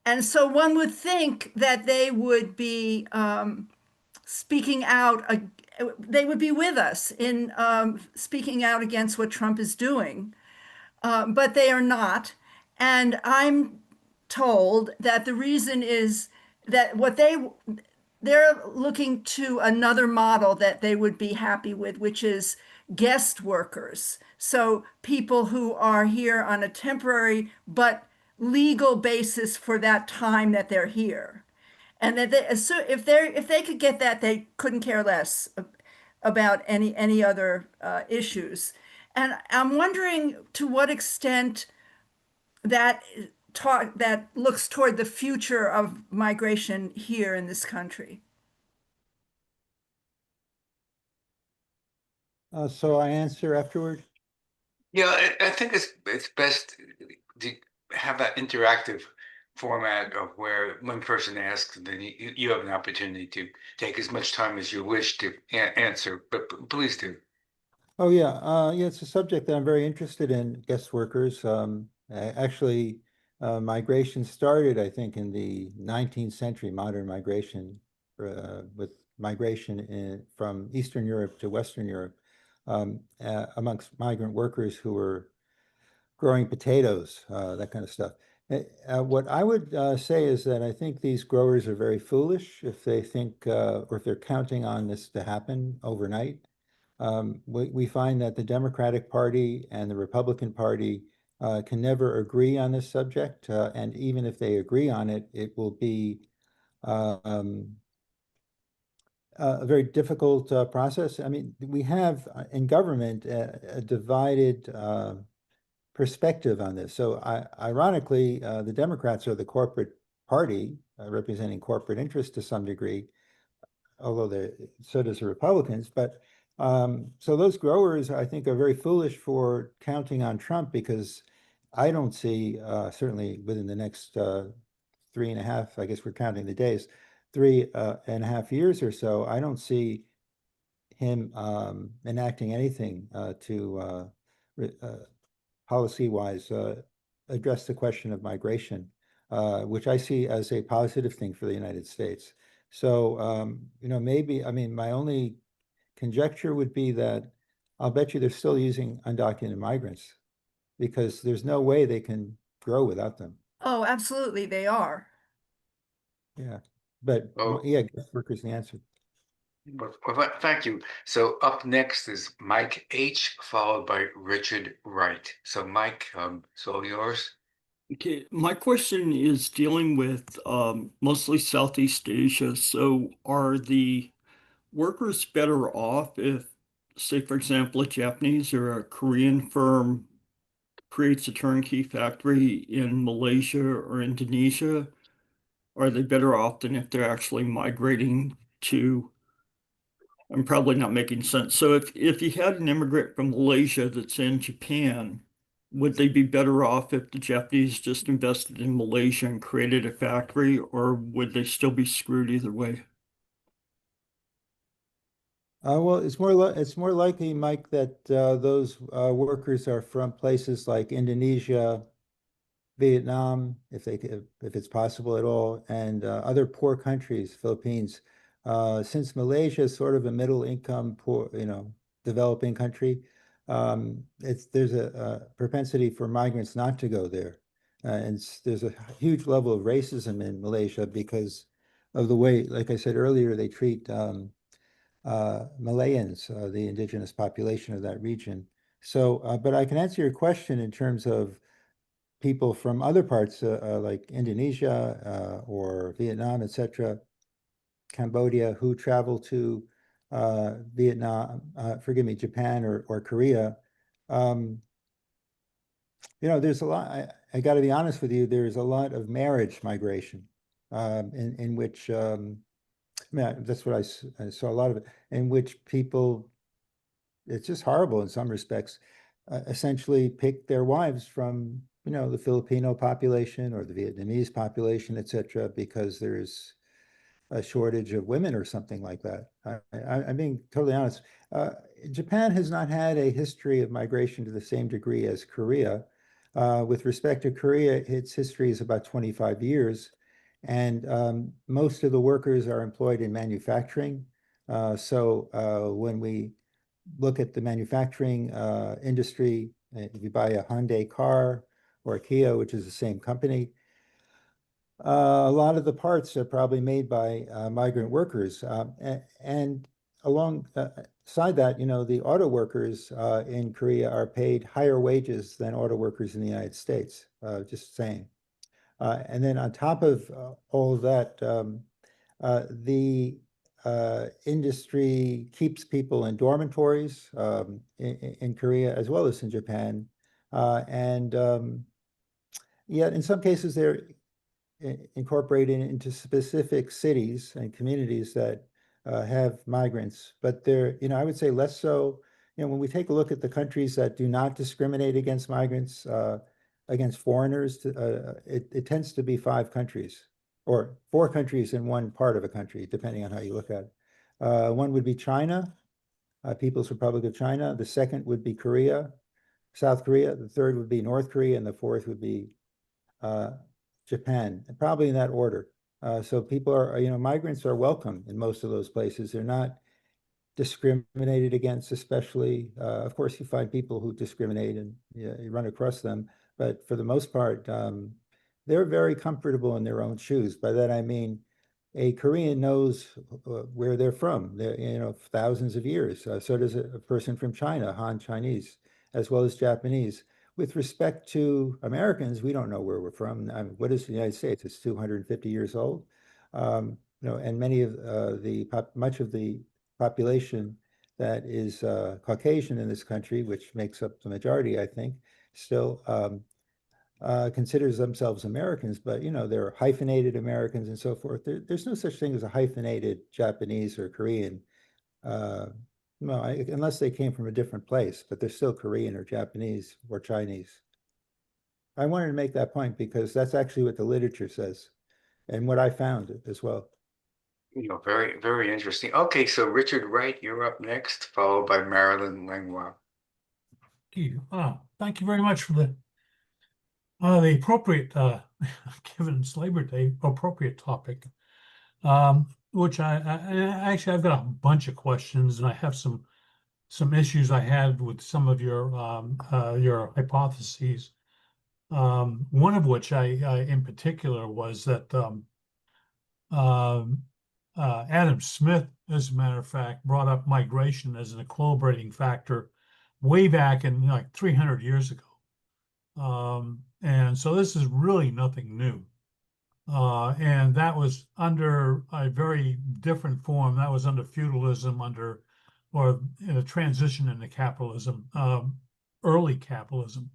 And so one would think that they would be speaking out, they would be with us in speaking out against what Trump is doing, but they are not. And I'm told that the reason is that they're looking to another model that they would be happy with, which is guest workers. So people who are here on a temporary but legal basis for that time that they're here. And that so if they could get that, they couldn't care less about any other issues. And I'm wondering to what extent that that looks toward the future of migration here in this country. So I answer afterward. Yeah, I think it's best to have that interactive format of where one person asks, and then you have an opportunity to take as much time as you wish to answer. But please do. Oh yeah, yeah, it's a subject that I'm very interested in, guest workers. Actually, migration started, I think, in the 19th century, modern migration, with migration from Eastern Europe to Western Europe, amongst migrant workers who were growing potatoes, that kind of stuff. What I would say is that I think these growers are very foolish if they think, or if they're counting on this to happen overnight. We find that the Democratic Party and the Republican Party can never agree on this subject. And even if they agree on it, it will be a very difficult process. I mean, we have in government a divided perspective on this. So ironically, the Democrats are the corporate party, representing corporate interests to some degree, although so does the Republicans. But so those growers, I think, are very foolish for counting on Trump, because I don't see, certainly within the next 3.5, I guess we're counting the days, 3.5 years or so, I don't see him enacting anything to policy-wise address the question of migration, which I see as a positive thing for the United States. So, maybe, I mean, my only conjecture would be that I'll bet you they're still using undocumented migrants, because there's no way they can grow without them. Oh, absolutely, they are. Yeah, but Oh, yeah, guest workers the answer. well, thank you. So up next is Mike H, followed by Richard Wright. So Mike, it's all yours. Okay, my question is dealing with mostly Southeast Asia. So are the workers better off if, say, for example, a Japanese or a Korean firm creates a turnkey factory in Malaysia or Indonesia? Are they better off than if they're actually migrating to, I'm probably not making sense. So if you had an immigrant from Malaysia that's in Japan, would they be better off if the Japanese just invested in Malaysia and created a factory, or would they still be screwed either way? Well, it's more likely, Mike, that those workers are from places like Indonesia, Vietnam, if it's possible at all, and other poor countries, Philippines. Since Malaysia is sort of a middle income, poor, developing country, there's a propensity for migrants not to go there. And there's a huge level of racism in Malaysia because of the way, like I said earlier, they treat Malayans, the indigenous population of that region. So, but I can answer your question in terms of people from other parts, like Indonesia or Vietnam, etc., Cambodia, who travel to Vietnam, forgive me, Japan or Korea. Um, there's a lot. I got to be honest with you. There's a lot of marriage migration, in which I mean, that's what I saw a lot of it, in which people, it's just horrible in some respects, essentially pick their wives from, the Filipino population or the Vietnamese population, etc., because there's a shortage of women or something like that. I'm being totally honest. Uh, Japan has not had a history of migration to the same degree as Korea. With respect to Korea, its history is about 25 years, and most of the workers are employed in manufacturing. So when we look at the manufacturing industry, if you buy a Hyundai car or a Kia, which is the same company, a lot of the parts are probably made by migrant workers. And alongside that, the auto workers in Korea are paid higher wages than auto workers in the United States, just saying. And then on top of all of that, the industry keeps people in dormitories in Korea as well as in Japan. And yet, in some cases, they're incorporated into specific cities and communities that have migrants, but they're, I would say less so. When we take a look at the countries that do not discriminate against migrants, against foreigners, it tends to be 5 countries or 4 countries in one part of a country, depending on how you look at it. One would be China, People's Republic of China. The second would be Korea, South Korea. The third would be North Korea, and the fourth would be Japan, probably in that order. So people are, migrants are welcome in most of those places. They're not discriminated against, especially. Of course, you find people who discriminate and you run across them, but for the most part, they're very comfortable in their own shoes. By that I mean, a Korean knows where they're from. They're, thousands of years. So does a person from China, Han Chinese, as well as Japanese. With respect to Americans, we don't know where we're from. I mean, what is the United States? It's 250 years old. And much of the population that is Caucasian in this country, which makes up the majority, I think, still considers themselves Americans, but they're hyphenated Americans and so forth. There's no such thing as a hyphenated Japanese or Korean, no, unless they came from a different place, but they're still Korean or Japanese or Chinese. I wanted to make that point because that's actually what the literature says and what I found as well. Very, very interesting. Okay, so Richard Wright, you're up next, followed by Marilyn Langlois. Thank you very much for the appropriate, given it's Labor Day, appropriate topic. Which I actually I've got a bunch of questions, and I have some issues I had with some of your hypotheses. One of which I in particular was that Adam Smith, as a matter of fact, brought up migration as an equilibrating factor way back in like 300 years ago. And so this is really nothing new. And that was under a very different form. That was under feudalism, or in a transition into capitalism, early capitalism.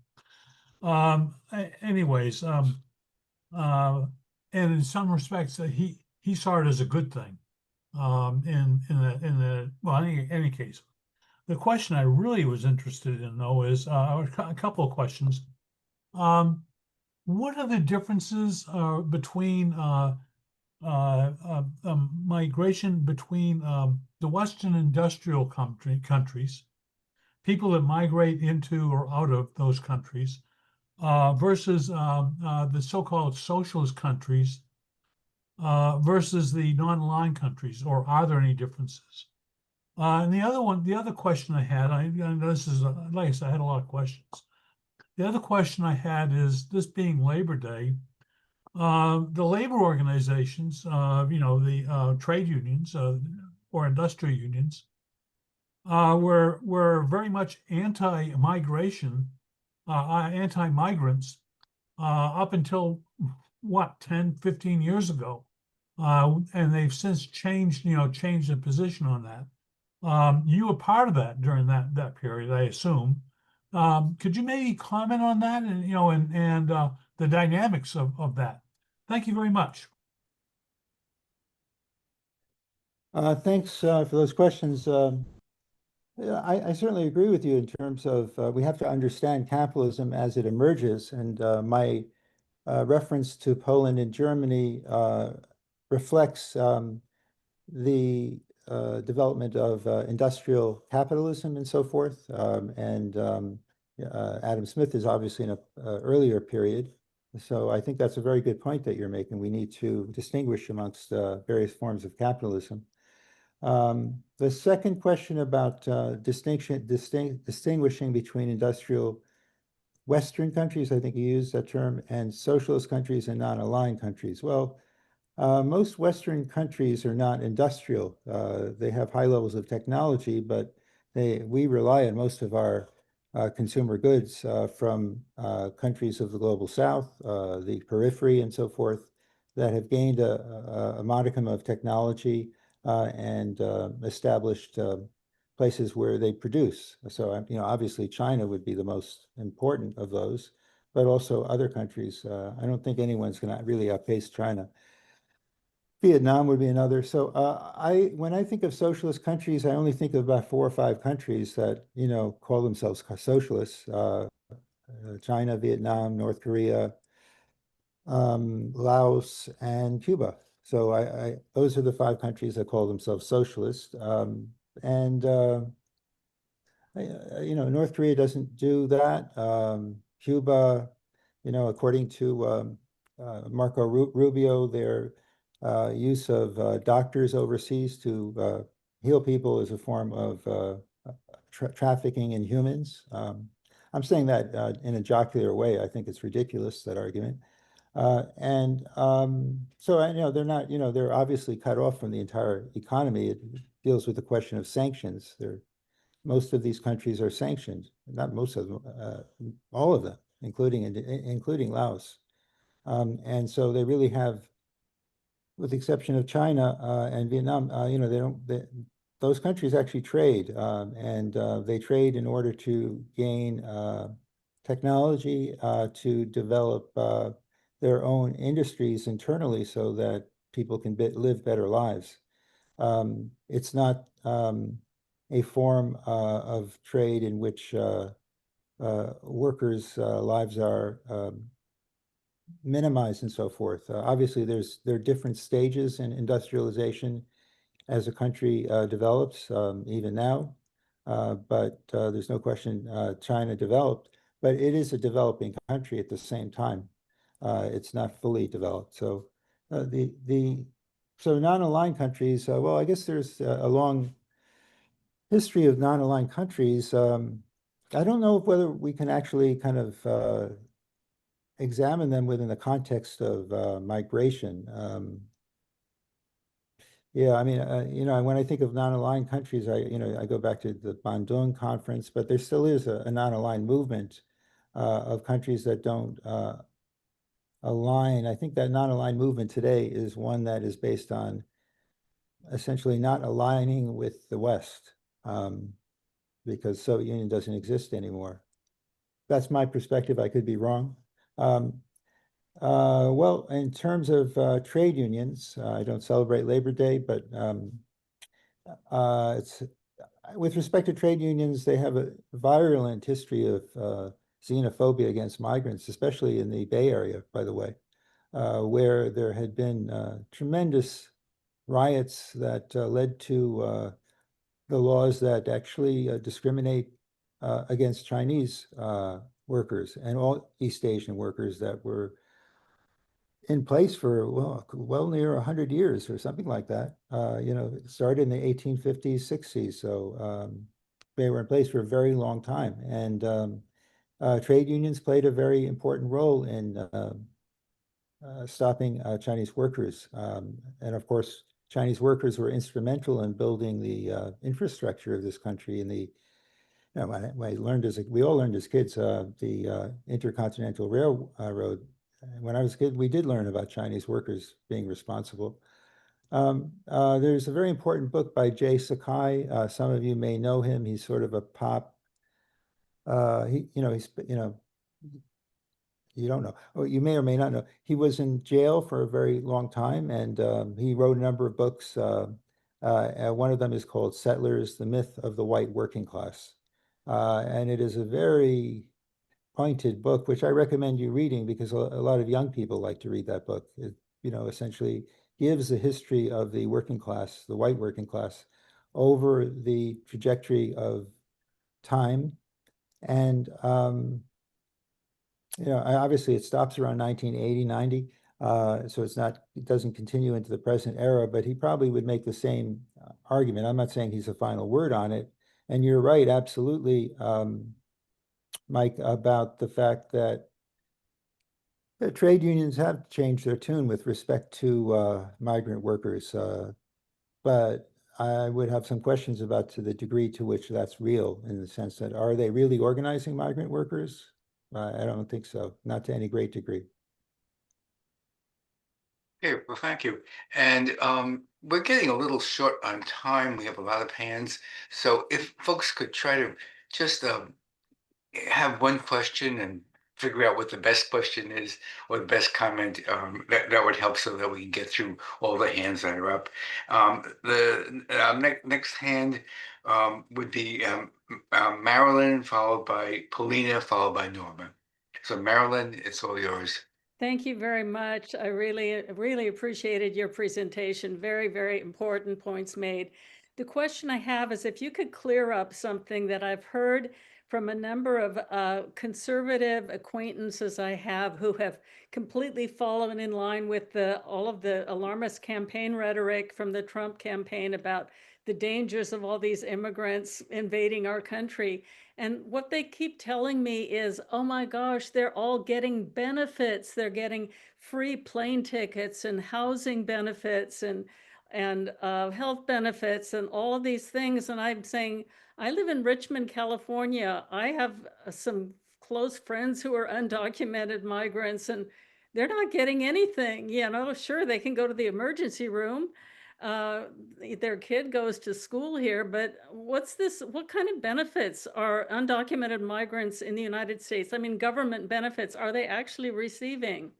Anyways, and in some respects, he saw it as a good thing. Well, in any case, the question I really was interested in, though, is a couple of questions. What are the differences between migration between the Western industrial countries, people that migrate into or out of those countries, versus the so-called socialist countries, versus the non-aligned countries, or are there any differences? And the other question I had, and this is, like I said, I had a lot of questions. The other question I had is, this being Labor Day, the labor organizations, the trade unions or industrial unions, were very much anti-migration, anti-migrants up until what, 10, 15 years ago. And they've since changed the position on that. You were part of that during that period, I assume. Could you maybe comment on that and the dynamics of that? Thank you very much. Thanks for those questions. Yeah, I certainly agree with you in terms of we have to understand capitalism as it emerges. And my reference to Poland and Germany reflects the development of industrial capitalism and so forth. Adam Smith is obviously in an earlier period. So I think that's a very good point that you're making. We need to distinguish amongst various forms of capitalism. The second question about distinguishing between industrial Western countries, I think you used that term, and socialist countries and non-aligned countries. Well, most Western countries are not industrial. They have high levels of technology, but we rely on most of our consumer goods from countries of the global South, the periphery, and so forth, that have gained a modicum of technology and established places where they produce. So, obviously China would be the most important of those, but also other countries. I don't think anyone's going to really outpace China. Vietnam would be another. So when I think of socialist countries, I only think of about 4 or 5 countries that, call themselves socialists. China, Vietnam, North Korea, Laos, and Cuba. So those are the 5 countries that call themselves socialist. North Korea doesn't do that. Cuba, according to Marco Rubio, their use of doctors overseas to heal people is a form of trafficking in humans. I'm saying that in a jocular way. I think it's ridiculous, that argument. So I know they're not, they're obviously cut off from the entire economy. It deals with the question of sanctions. Most of these countries are sanctioned, not most of them, all of them, including Laos. And so they really have, with the exception of China and Vietnam, those countries actually trade, and they trade in order to gain technology to develop their own industries internally so that people can live better lives. It's not a form of trade in which workers' lives are minimized and so forth. Obviously, there are different stages in industrialization as a country develops, even now. But there's no question China developed, but it is a developing country at the same time. It's not fully developed. So so non-aligned countries, well, I guess there's a long history of non-aligned countries. I don't know whether we can actually kind of examine them within the context of migration. Yeah, I mean, when I think of non-aligned countries, I go back to the Bandung conference, but there still is a non-aligned movement of countries that don't align. I think that non-aligned movement today is one that is based on essentially not aligning with the West, because Soviet Union doesn't exist anymore. That's my perspective. I could be wrong. Well, in terms of trade unions, I don't celebrate Labor Day, but it's with respect to trade unions, they have a virulent history of xenophobia against migrants, especially in the Bay Area, by the way, where there had been tremendous riots that led to the laws that actually discriminate against Chinese workers and all East Asian workers that were in place for well near 100 years or something like that. It started in the 1850s, 60s. So they were in place for a very long time. And trade unions played a very important role in stopping Chinese workers. And of course, Chinese workers were instrumental in building the infrastructure of this country in the we all learned as kids the Intercontinental Railroad. When I was a kid, we did learn about Chinese workers being responsible. There's a very important book by Jay Sakai. Some of you may know him. He's sort of a pop. You don't know, or you may or may not know. He was in jail for a very long time, and he wrote a number of books. One of them is called "Settlers: The Myth of the White Working Class," and it is a very pointed book, which I recommend you reading because a lot of young people like to read that book. It, essentially gives the history of the working class, the white working class, over the trajectory of time. And, obviously it stops around 1980, 90. So it doesn't continue into the present era, but he probably would make the same argument. I'm not saying he's a final word on it. And you're right, absolutely, Mike, about the fact that the trade unions have changed their tune with respect to migrant workers, but I would have some questions about to the degree to which that's real, in the sense that are they really organizing migrant workers? I don't think so, not to any great degree. Okay, well, thank you. And we're getting a little short on time. We have a lot of hands. So if folks could try to just have one question and figure out what the best question is or the best comment, that would help so that we can get through all the hands that are up. The next hand would be Marilyn, followed by Paulina, followed by Norma. So Marilyn, it's all yours. Thank you very much. I really appreciated your presentation. Very, very important points made. The question I have is if you could clear up something that I've heard from a number of conservative acquaintances I have who have completely fallen in line with all of the alarmist campaign rhetoric from the Trump campaign about the dangers of all these immigrants invading our country. And what they keep telling me is, oh my gosh, they're all getting benefits. They're getting free plane tickets and housing benefits and health benefits and all of these things. And I'm saying, I live in Richmond, California. I have some close friends who are undocumented migrants, and they're not getting anything. Sure, they can go to the emergency room. Their kid goes to school here, but what kind of benefits are undocumented migrants in the United States? I mean, government benefits, are they actually receiving?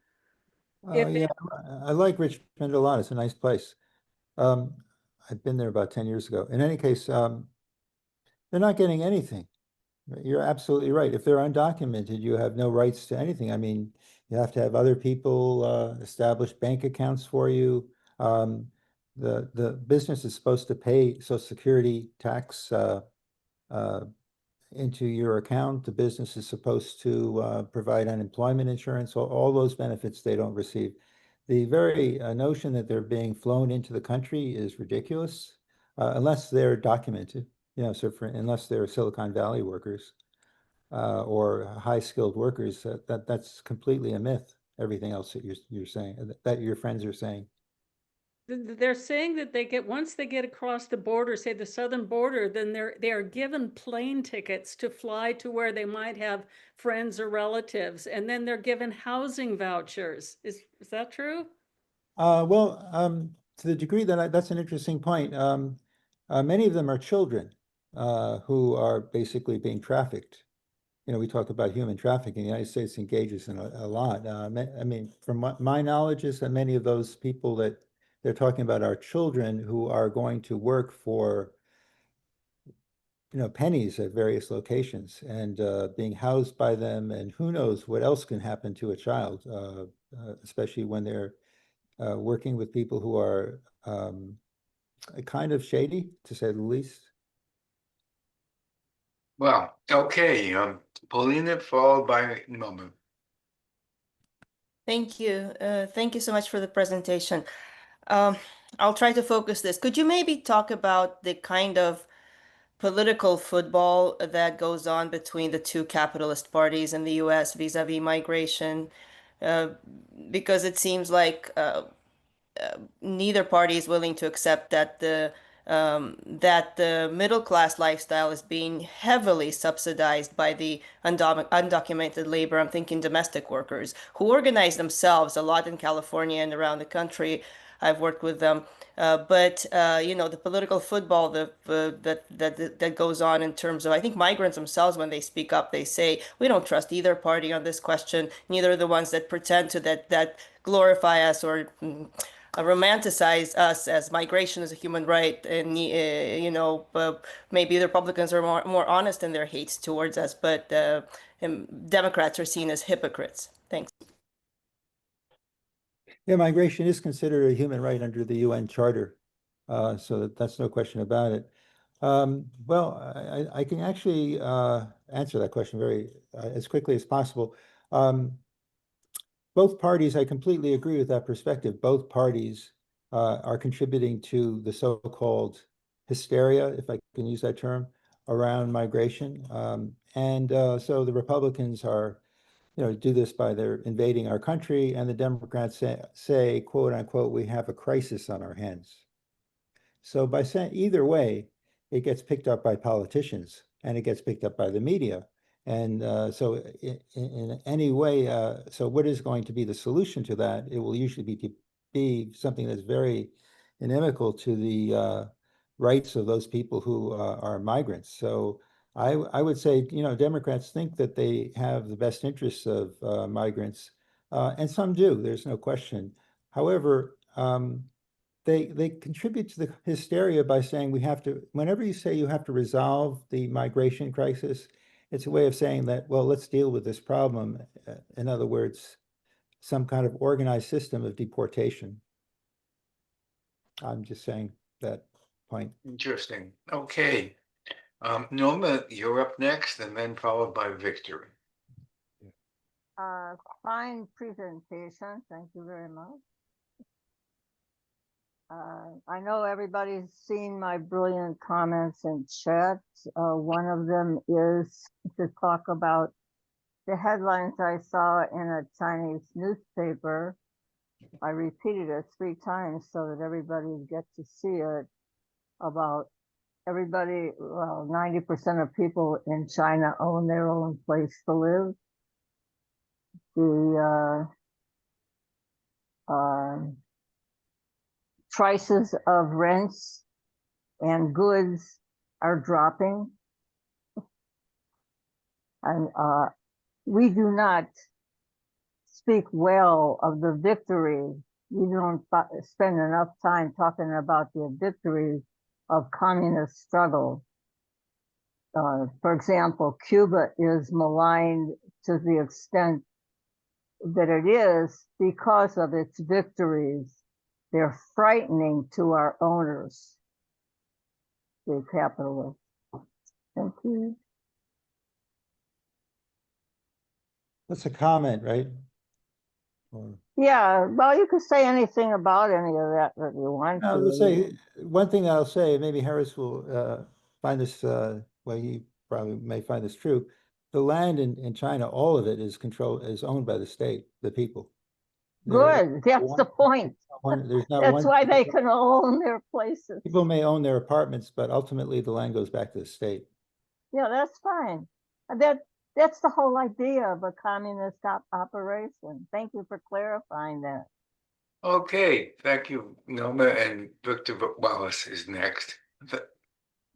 Yeah, I like Richmond a lot. It's a nice place. I've been there about 10 years ago. In any case, they're not getting anything. You're absolutely right. If they're undocumented, you have no rights to anything. I mean, you have to have other people establish bank accounts for you. The business is supposed to pay Social Security tax into your account. The business is supposed to provide unemployment insurance. All those benefits they don't receive. The very notion that they're being flown into the country is ridiculous, unless they're documented. Unless they're Silicon Valley workers or high-skilled workers, that's completely a myth. Everything else that you're saying, that your friends are saying. they're saying that once they get across the border, say the southern border, then they are given plane tickets to fly to where they might have friends or relatives, and then they're given housing vouchers. Is that true? Well, to the degree that that's an interesting point. Many of them are children who are basically being trafficked. You know, we talk about human trafficking. The United States engages in a lot. I mean, from my knowledge is that many of those people that they're talking about are children who are going to work for, you know, pennies at various locations and being housed by them. And who knows what else can happen to a child, especially when they're working with people who are kind of shady, to say the least. Well, okay. Paulina, followed by Norma. Thank you. Thank you so much for the presentation. I'll try to focus this. Could you maybe talk about the kind of political football that goes on between the two capitalist parties in the US vis-a-vis migration? Because it seems like neither party is willing to accept that the middle class lifestyle is being heavily subsidized by the undocumented labor. I'm thinking domestic workers who organize themselves a lot in California and around the country. I've worked with them. But you know, the political football that goes on in terms of, I think migrants themselves, when they speak up, they say we don't trust either party on this question. Neither the ones that pretend to that glorify us or romanticize us as migration as a human right, and you know, maybe the Republicans are more honest in their hates towards us, but Democrats are seen as hypocrites. Thanks. Yeah, migration is considered a human right under the UN Charter, so that's no question about it. Well, I can actually answer that question very as quickly as possible. Both parties, I completely agree with that perspective. Both parties are contributing to the so-called hysteria, if I can use that term, around migration. So the Republicans are, you know, do this by their invading our country, and the Democrats say, quote unquote, we have a crisis on our hands. So by saying either way, it gets picked up by politicians and it gets picked up by the media. And so in any way, so what is going to be the solution to that? It will usually be something that's very inimical to the rights of those people who are migrants. So I would say, you know, Democrats think that they have the best interests of migrants, and some do, there's no question. However, they contribute to the hysteria by saying we have to, whenever you say you have to resolve the migration crisis, it's a way of saying that, well, let's deal with this problem. In other words, some kind of organized system of deportation. I'm just saying that point. Interesting. Okay. Norma, you're up next, and then followed by Victory. Fine presentation. Thank you very much. I know everybody's seen my brilliant comments in chat. One of them is to talk about the headlines I saw in a Chinese newspaper. I repeated it 3 times so that everybody gets to see it, about everybody, well, 90% of people in China own their own place to live. The prices of rents and goods are dropping. And we do not speak well of the victory. We don't spend enough time talking about the victories of communist struggle. For example, Cuba is maligned to the extent that it is because of its victories. They're frightening to our owners, the capitalists. Thank you. That's a comment, right? Yeah, well, you could say anything about any of that that you want I to. would say one thing I'll say, maybe Harris will find this, well, he probably may find this true. The land in China, all of it is owned by the state, the people. Good. That's the point. There's not That's one. why they can own their places. People may own their apartments, but ultimately the land goes back to the state. Yeah, that's fine. That's the whole idea of a communist operation. Thank you for clarifying that. Okay, thank you, Noma, and Victor Wallace is next.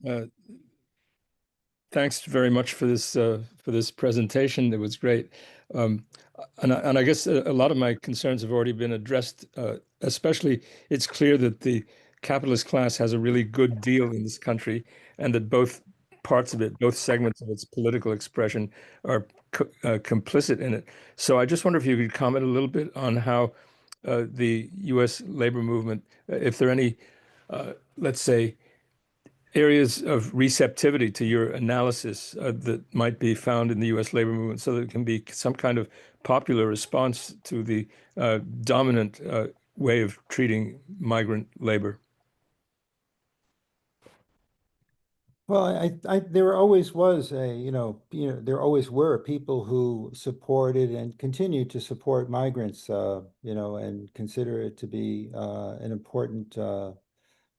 Uh, Thanks very much for this presentation. It was great. And I guess a lot of my concerns have already been addressed. Especially, it's clear that the capitalist class has a really good deal in this country, and that both parts of it, both segments of its political expression, are complicit in it. So I just wonder if you could comment a little bit on how the U.S. labor movement, if there are any, let's say, areas of receptivity to your analysis that might be found in the U.S. labor movement, so that it can be some kind of popular response to the dominant way of treating migrant labor. Well, there always was there always were people who supported and continue to support migrants, and consider it to be an important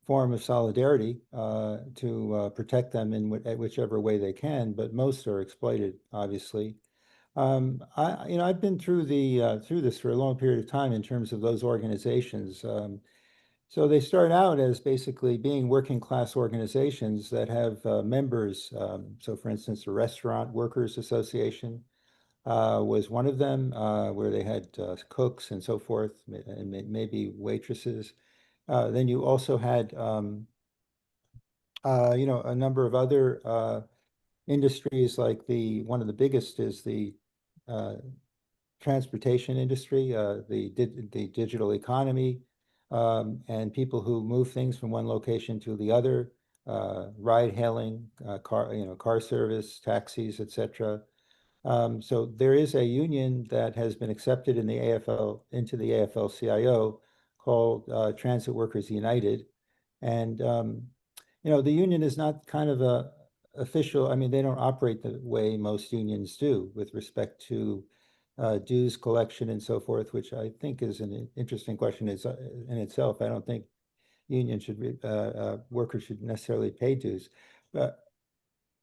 form of solidarity to protect them in whichever way they can, but most are exploited, obviously. I've been through this for a long period of time in terms of those organizations. So they start out as basically being working class organizations that have members. So, for instance, the Restaurant Workers Association was one of them, where they had cooks and so forth, and maybe waitresses. Then you also had, a number of other industries, like one of the biggest is the transportation industry, the digital economy, and people who move things from one location to the other, ride hailing, car service, taxis, etc. So there is a union that has been accepted in the into the AFL-CIO, called Transit Workers United. And the union is not kind of a official. I mean, they don't operate the way most unions do with respect to dues collection and so forth, which I think is an interesting question in itself. I don't think workers should necessarily pay dues, but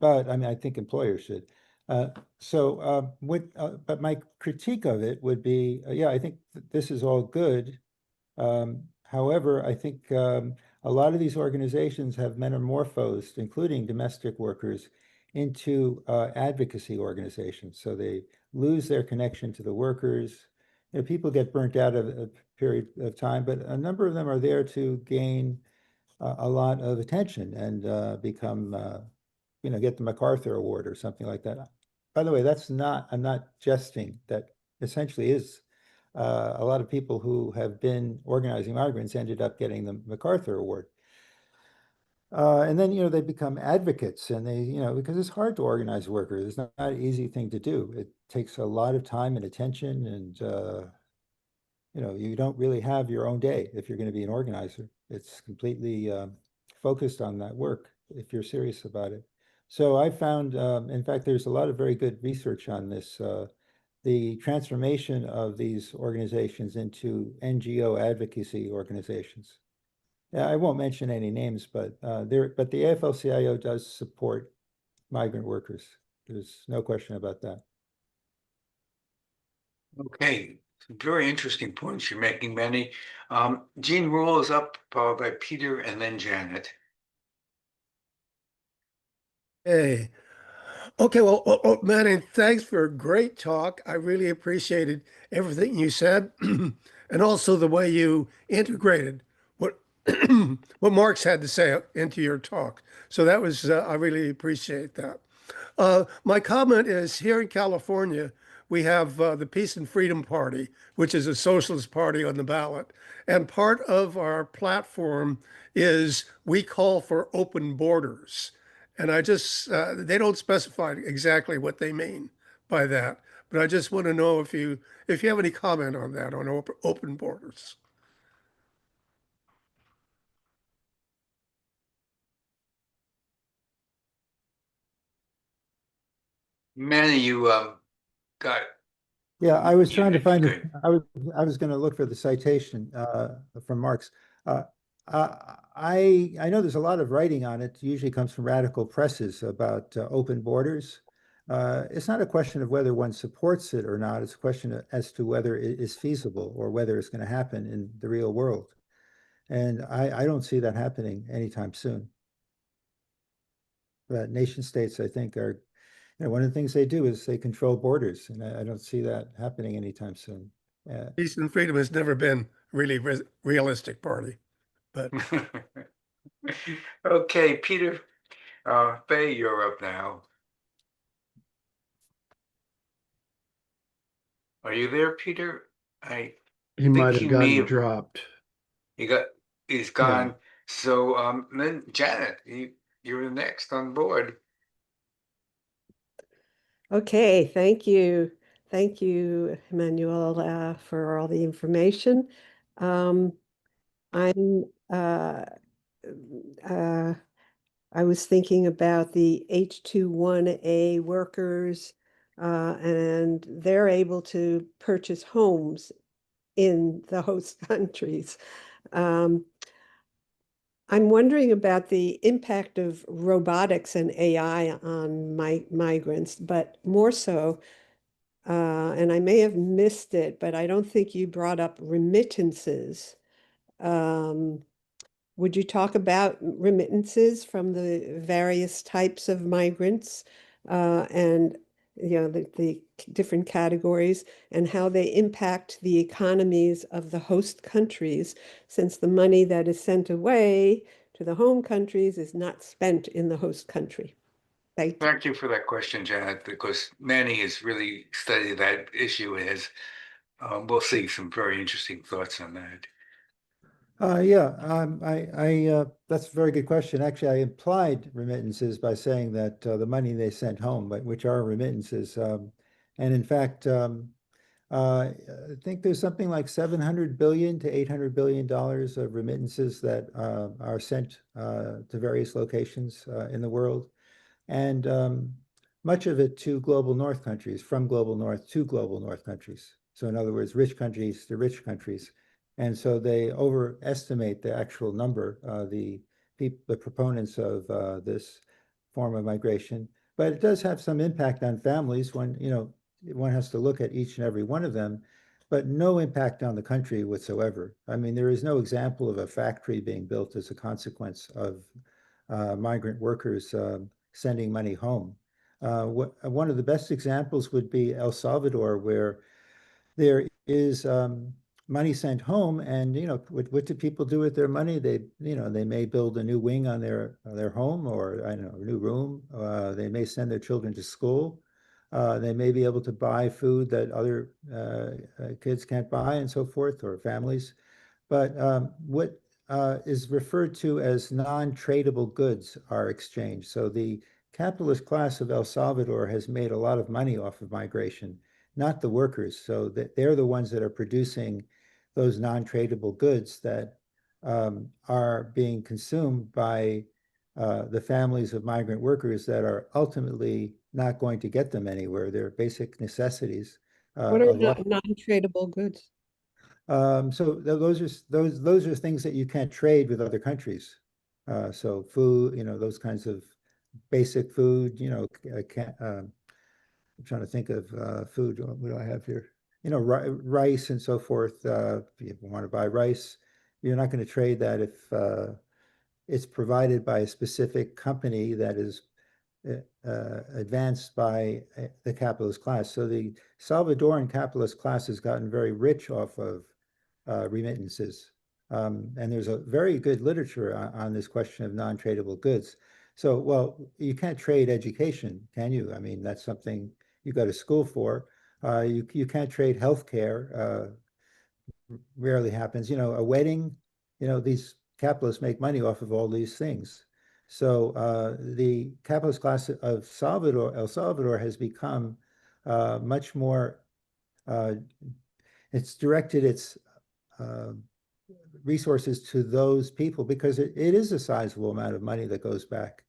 I mean, I think employers should. But my critique of it would be, yeah, I think this is all good. However, I think a lot of these organizations have metamorphosed, including domestic workers, into advocacy organizations. So they lose their connection to the workers. People get burnt out of a period of time, but a number of them are there to gain a lot of attention and become, get the MacArthur Award or something like that. By the way, I'm not jesting. That essentially is a lot of people who have been organizing migrants ended up getting the MacArthur Award. And then, they become advocates, and they, because it's hard to organize workers. It's not an easy thing to do. It takes a lot of time and attention, and, you don't really have your own day if you're going to be an organizer. It's completely focused on that work if you're serious about it. So I found, in fact, there's a lot of very good research on this, the transformation of these organizations into NGO advocacy organizations. I won't mention any names, but the AFL-CIO does support migrant workers. There's no question about that. Okay, some very interesting points you're making, Manny. Jean Rule is up, followed by Peter and then Janet. Hey, okay, well, Manny, thanks for a great talk. I really appreciated everything you said, and also the way you integrated what what Marx had to say into your talk. So that was, I really appreciate that. My comment is, here in California, we have the Peace and Freedom Party, which is a socialist party on the ballot. And part of our platform is we call for open borders. And they don't specify exactly what they mean by that. But I just want to know if you have any comment on that, on open borders. Manny, you got Yeah, I was trying to find it. Good. I was going to look for the citation from Marx. Uh, I know there's a lot of writing on it. Usually comes from radical presses about open borders. It's not a question of whether one supports it or not. It's a question as to whether it is feasible or whether it's going to happen in the real world. And I don't see that happening anytime soon. But nation states, I think, are one of the things they do is they control borders, and I don't see that happening anytime soon. Peace and freedom has never been really realistic party, but Okay, Peter, Faye, you're up now. Are you there, Peter? I He think might he have may gotten have dropped. he's gone. So then Janet, you're next on board. Okay, thank you. Thank you, Emmanuel, for all the information. I'm I was thinking about the H-21A workers, and they're able to purchase homes in the host countries. Um, I'm wondering about the impact of robotics and AI on migrants, but more so, and I may have missed it, but I don't think you brought up remittances. Um, would you talk about remittances from the various types of migrants, and the different categories and how they impact the economies of the host countries, since the money that is sent away to the home countries is not spent in the host country? Thank you. Thank you for that question, Janet, because Manny has really studied that issue and has, we'll see some very interesting thoughts on that. Yeah, that's a very good question. Actually, I implied remittances by saying that the money they sent home, which are remittances, and in fact, I think there's something like 700 billion to 800 billion dollars of remittances that are sent to various locations in the world, and much of it to global north countries, from global north to global north countries. So in other words, rich countries to rich countries. And so they overestimate the actual number, the proponents of this form of migration. But it does have some impact on families when, one has to look at each and every one of them, but no impact on the country whatsoever. I mean, there is no example of a factory being built as a consequence of migrant workers sending money home. One of the best examples would be El Salvador, where there is money sent home, and what do people do with their money? They may build a new wing on their home, or I don't know, a new room. They may send their children to school. They may be able to buy food that other kids can't buy, and so forth, or families. But what is referred to as non-tradable goods are exchanged. So the capitalist class of El Salvador has made a lot of money off of migration, not the workers. So they're the ones that are producing those non-tradable goods that are being consumed by the families of migrant workers that are ultimately not going to get them anywhere. They're basic necessities. What are non-tradable goods? So those are things that you can't trade with other countries. So food, those kinds of basic food, I'm trying to think of food. What do I have here? Rice and so forth. If you want to buy rice, you're not going to trade that if it's provided by a specific company that is advanced by the capitalist class. So the Salvadoran capitalist class has gotten very rich off of remittances. And there's a very good literature on this question of non-tradable goods. So, well, you can't trade education, can you? I mean, that's something you go to school for. You can't trade healthcare. Rarely happens. A wedding, these capitalists make money off of all these things. So the capitalist class of El Salvador has become much more, it's directed its resources to those people because it is a sizable amount of money that goes back.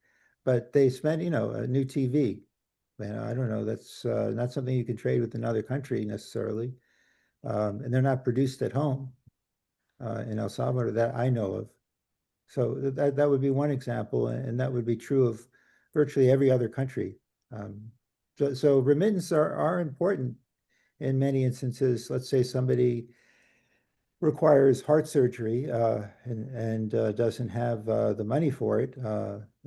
But they spend, a new TV, I don't know. That's not something you can trade with another country necessarily. And they're not produced at home in El Salvador that I know of. So that would be one example, and that would be true of virtually every other country. So remittances are important in many instances. Let's say somebody requires heart surgery and doesn't have the money for it.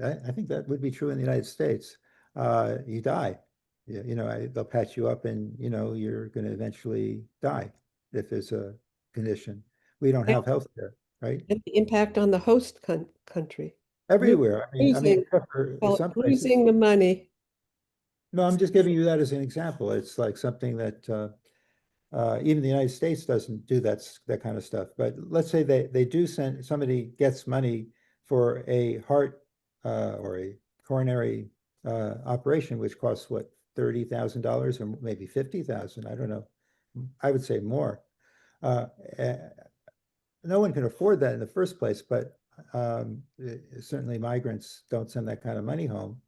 I think that would be true in the United States. You die. They'll patch you up, and you're going to eventually die if there's a condition. We don't have health care, right? And the impact on the host country. Everywhere. I mean, Losing, except for well, some places. losing the money. No, I'm just giving you that as an example. It's like something that even the United States doesn't do that kind of stuff. But let's say they do send, somebody gets money for a heart or a coronary operation, which costs what, $30,000 or maybe 50,000. I don't know. I would say more. No one can afford that in the first place, but certainly migrants don't send that kind of money home.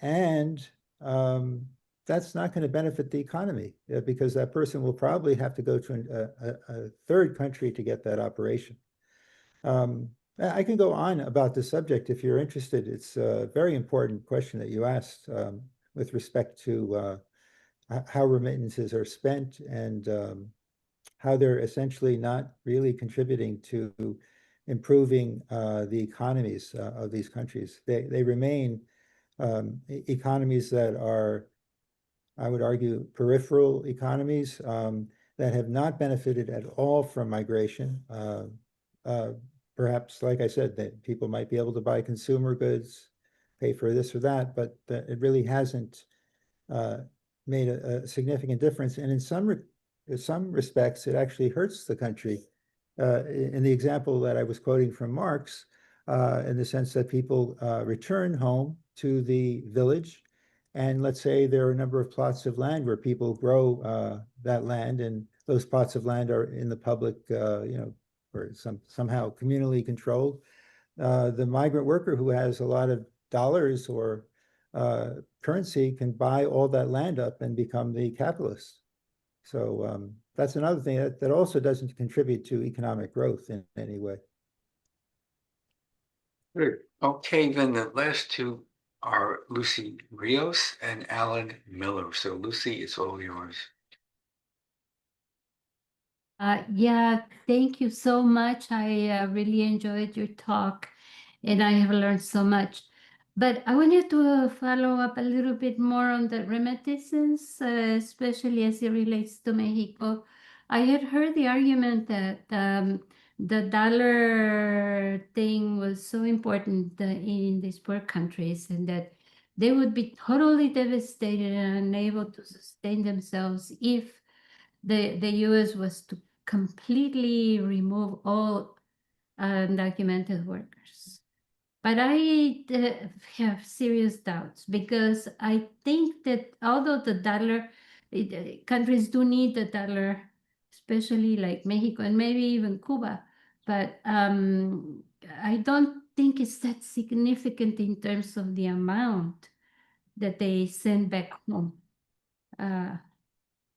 And that's not going to benefit the economy because that person will probably have to go to a third country to get that operation. I can go on about this subject if you're interested. It's a very important question that you asked with respect to how remittances are spent and how they're essentially not really contributing to improving the economies of these countries. They remain economies that are, I would argue, peripheral economies that have not benefited at all from migration. Perhaps, like I said, that people might be able to buy consumer goods, pay for this or that, but it really hasn't made a significant difference. And in some respects, it actually hurts the country. In the example that I was quoting from Marx, in the sense that people return home to the village, and let's say there are a number of plots of land where people grow that land, and those plots of land are in the public, or somehow communally controlled. The migrant worker who has a lot of dollars or currency can buy all that land up and become the capitalist. So that's another thing that also doesn't contribute to economic growth in any way. Good. Okay, then the last two are Lucy Rios and Alan Miller. So Lucy, it's all yours. Yeah, thank you so much. I really enjoyed your talk and I have learned so much. But I wanted to follow up a little bit more on the remittances, especially as it relates to Mexico. I had heard the argument that the dollar thing was so important in these poor countries and that they would be totally devastated and unable to sustain themselves if the US was to completely remove all undocumented workers. But I have serious doubts because I think that although the dollar, countries do need the dollar, especially like Mexico and maybe even Cuba, but I don't think it's that significant in terms of the amount that they send back home.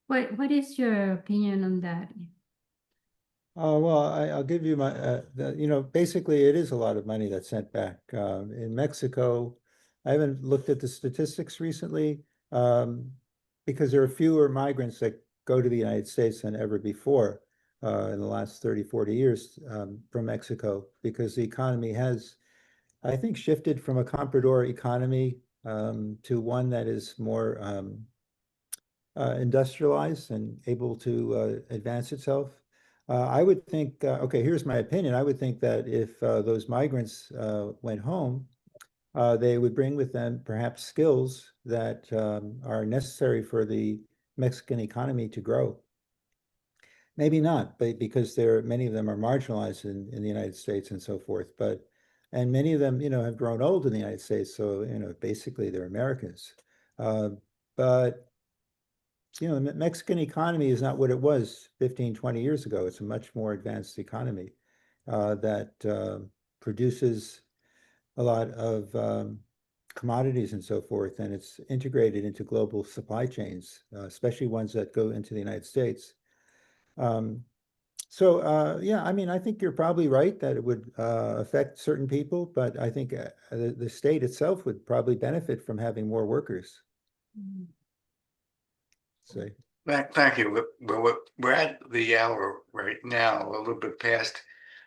What is your opinion on that? Well, I'll give you my, basically it is a lot of money that's sent back. In Mexico, I haven't looked at the statistics recently because there are fewer migrants that go to the United States than ever before in the last 30, 40 years from Mexico because the economy has, I think, shifted from a comprador economy to one that is more industrialized and able to advance itself. I would think, okay, here's my opinion. I would think that if those migrants went home, they would bring with them perhaps skills that are necessary for the Mexican economy to grow. Maybe not, but because many of them are marginalized in the United States and so forth. And many of them, have grown old in the United States, so basically they're Americans. But the Mexican economy is not what it was 15, 20 years ago. It's a much more advanced economy that produces a lot of commodities and so forth, and it's integrated into global supply chains, especially ones that go into the United States. Yeah, I mean, I think you're probably right that it would affect certain people, but I think the state itself would probably benefit from having more workers. So, Thank you. We're at the hour right now, a little bit past.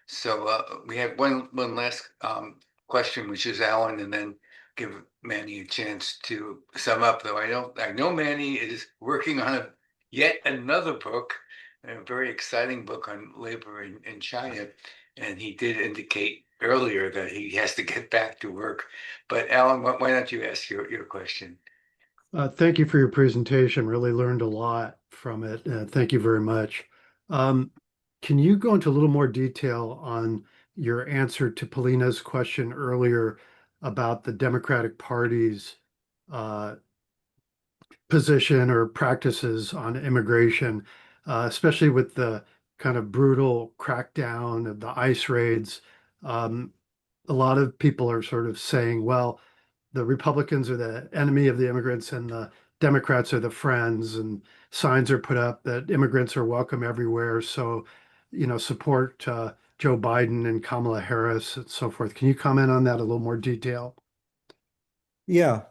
So we have one last question, which is Alan, and then give Manny a chance to sum up. Though I know Manny is working on yet another book, a very exciting book on labor in China, and he did indicate earlier that he has to get back to work. But Alan, why don't you ask your question? Thank you for your presentation. Really learned a lot from it. Thank you very much. Can you go into a little more detail on your answer to Polina's question earlier about the Democratic Party's position or practices on immigration, especially with the kind of brutal crackdown of the ICE raids? A lot of people are sort of saying, well, the Republicans are the enemy of the immigrants and the Democrats are the friends, and signs are put up that immigrants are welcome everywhere. So, support Joe Biden and Kamala Harris and so forth. Can you comment on that a little more detail? yeah,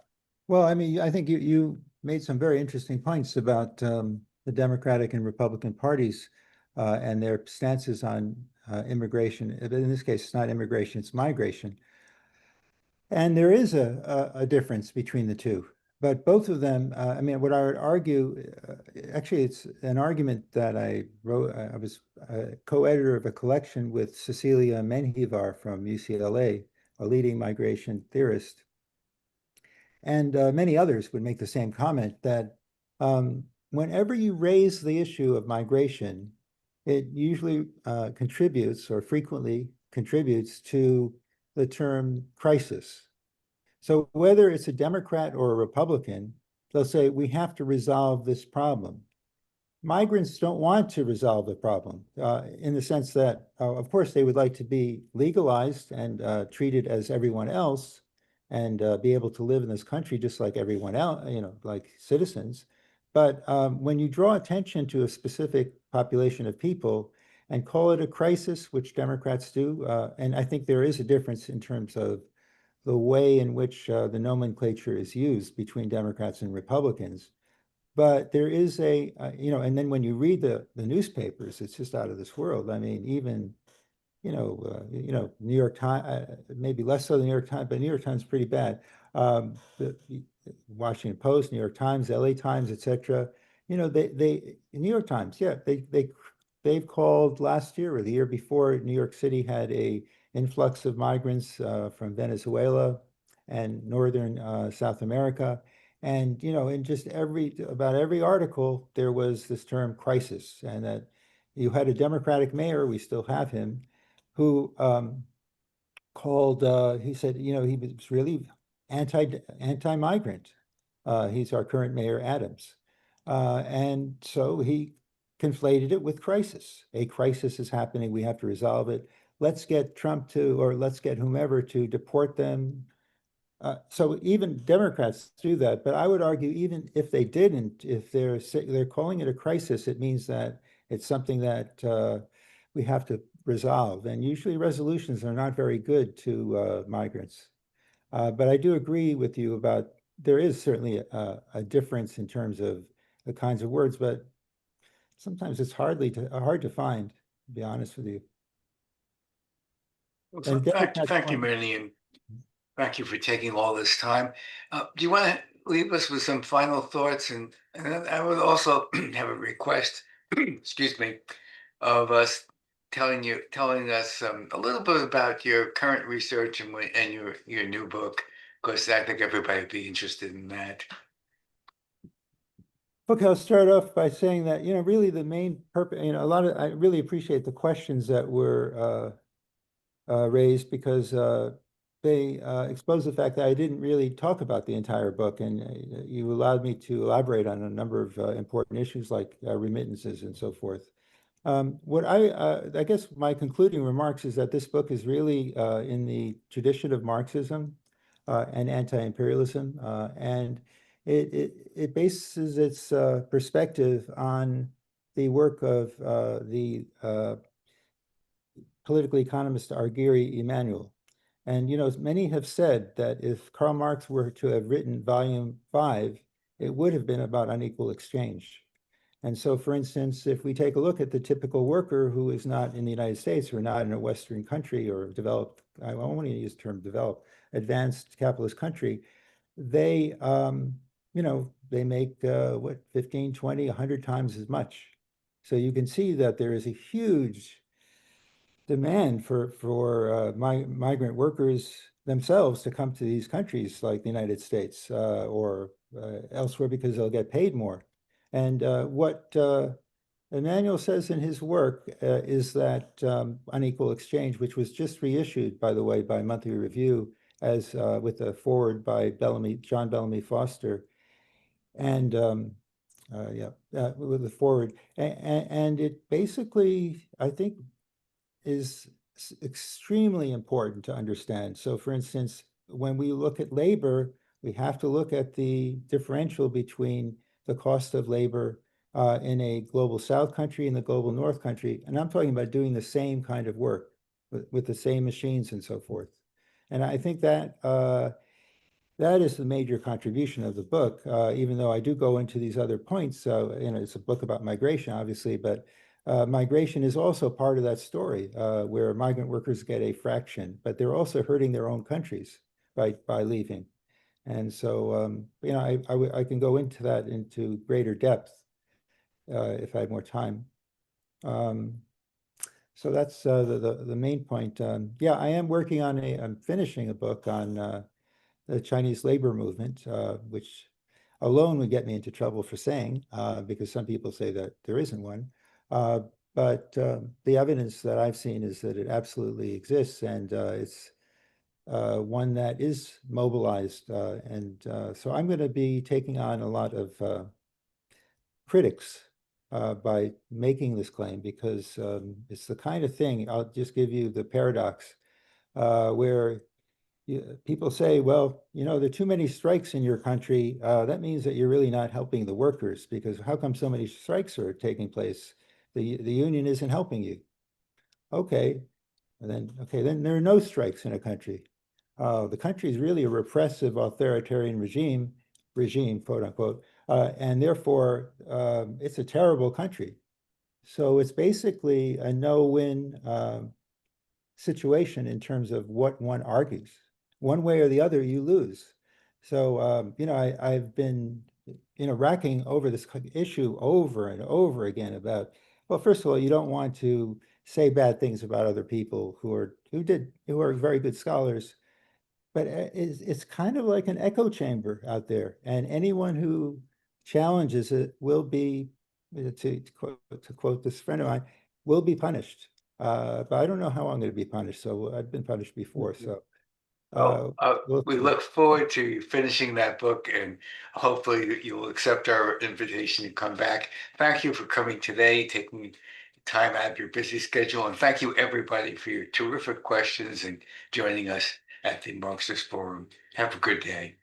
well, I mean, I think you made some very interesting points about the Democratic and Republican parties and their stances on immigration. In this case, it's not immigration, it's migration. And there is a difference between the two. But both of them, I mean, what I would argue, actually, it's an argument that I wrote. I was a co-editor of a collection with Cecilia Menjivar from UCLA, a leading migration theorist. And many others would make the same comment that whenever you raise the issue of migration, it usually contributes or frequently contributes to the term crisis. So whether it's a Democrat or a Republican, they'll say, we have to resolve this problem. Migrants don't want to resolve the problem in the sense that, of course, they would like to be legalized and treated as everyone else and be able to live in this country just like everyone else, like citizens. But when you draw attention to a specific population of people and call it a crisis, which Democrats do, and I think there is a difference in terms of the way in which the nomenclature is used between Democrats and Republicans. But there is and then when you read the newspapers, it's just out of this world. I mean, even, New York Times, maybe less so the New York Times, but New York Times is pretty bad. The Washington Post, New York Times, LA Times, etc. New York Times, yeah, they've called last year or the year before, New York City had a influx of migrants from Venezuela and northern South America. And, in just about every article, there was this term crisis, and that you had a Democratic mayor, we still have him, who he said, he was really anti-migrant. He's our current mayor, Adams. And so he conflated it with crisis. A crisis is happening, we have to resolve it. Let's get Trump or let's get whomever to deport them. So even Democrats do that, but I would argue even if they didn't, if they're calling it a crisis, it means that it's something that we have to resolve. And usually resolutions are not very good to migrants. But I do agree with you about there is certainly a difference in terms of the kinds of words, but sometimes it's hard to find, to be honest with you. Well, thank you, Manny, and thank you for taking all this time. Do you want to leave us with some final thoughts? And I would also have a request, excuse me, of us telling us a little bit about your current research and your new book, because I think everybody would be interested in that. Okay, I'll start off by saying that, really the main purpose, I really appreciate the questions that were raised because they expose the fact that I didn't really talk about the entire book, and you allowed me to elaborate on a number of important issues like remittances and so forth. What I guess my concluding remarks is that this book is really in the tradition of Marxism. and anti-imperialism, and it bases its perspective on the work of the political economist Argyri Emanuel. And many have said that if Karl Marx were to have written Volume 5, it would have been about unequal exchange. And so, for instance, if we take a look at the typical worker who is not in the United States or not in a Western country or developed, I want to use the term developed, advanced capitalist country, they, they make what, 15, 20, 100 times as much. So you can see that there is a huge demand for migrant workers themselves to come to these countries like the United States or elsewhere because they'll get paid more. And what Emanuel says in his work is that Unequal Exchange, which was just reissued, by the way, by Monthly Review, as with a foreword by John Bellamy Foster, and with the foreword, and it basically, I think, is extremely important to understand. So, for instance, when we look at labor, we have to look at the differential between the cost of labor in a global South country and the global North country. And I'm talking about doing the same kind of work with the same machines and so forth. And I think that that is the major contribution of the book, even though I do go into these other points. It's a book about migration, obviously, but migration is also part of that story, where migrant workers get a fraction, but they're also hurting their own countries by leaving. And so, I can go into that into greater depth if I had more time. So that's the main point. Yeah, I am working on I'm finishing a book on the Chinese labor movement, which alone would get me into trouble for saying, because some people say that there isn't one. But the evidence that I've seen is that it absolutely exists, and it's one that is mobilized. So I'm going to be taking on a lot of critics by making this claim, because it's the kind of thing, I'll just give you the paradox, where people say, well, there are too many strikes in your country. That means that you're really not helping the workers, because how come so many strikes are taking place? The union isn't helping you. Okay, then there are no strikes in a country. The country is really a repressive, authoritarian regime, quote unquote, and therefore it's a terrible country. So it's basically a no-win situation in terms of what one argues. One way or the other, you lose. So, I've been, racking over this issue over and over again about, well, first of all, you don't want to say bad things about other people who are very good scholars, but it's kind of like an echo chamber out there, and anyone who challenges it will be, to quote this friend of mine, will be punished. But I don't know how I'm going to be punished. So I've been punished before. So we look forward to you finishing that book, and hopefully you'll accept our invitation to come back. Thank you for coming today, taking time out of your busy schedule, and thank you everybody for your terrific questions and joining us at the Marxist Forum. Have a good day.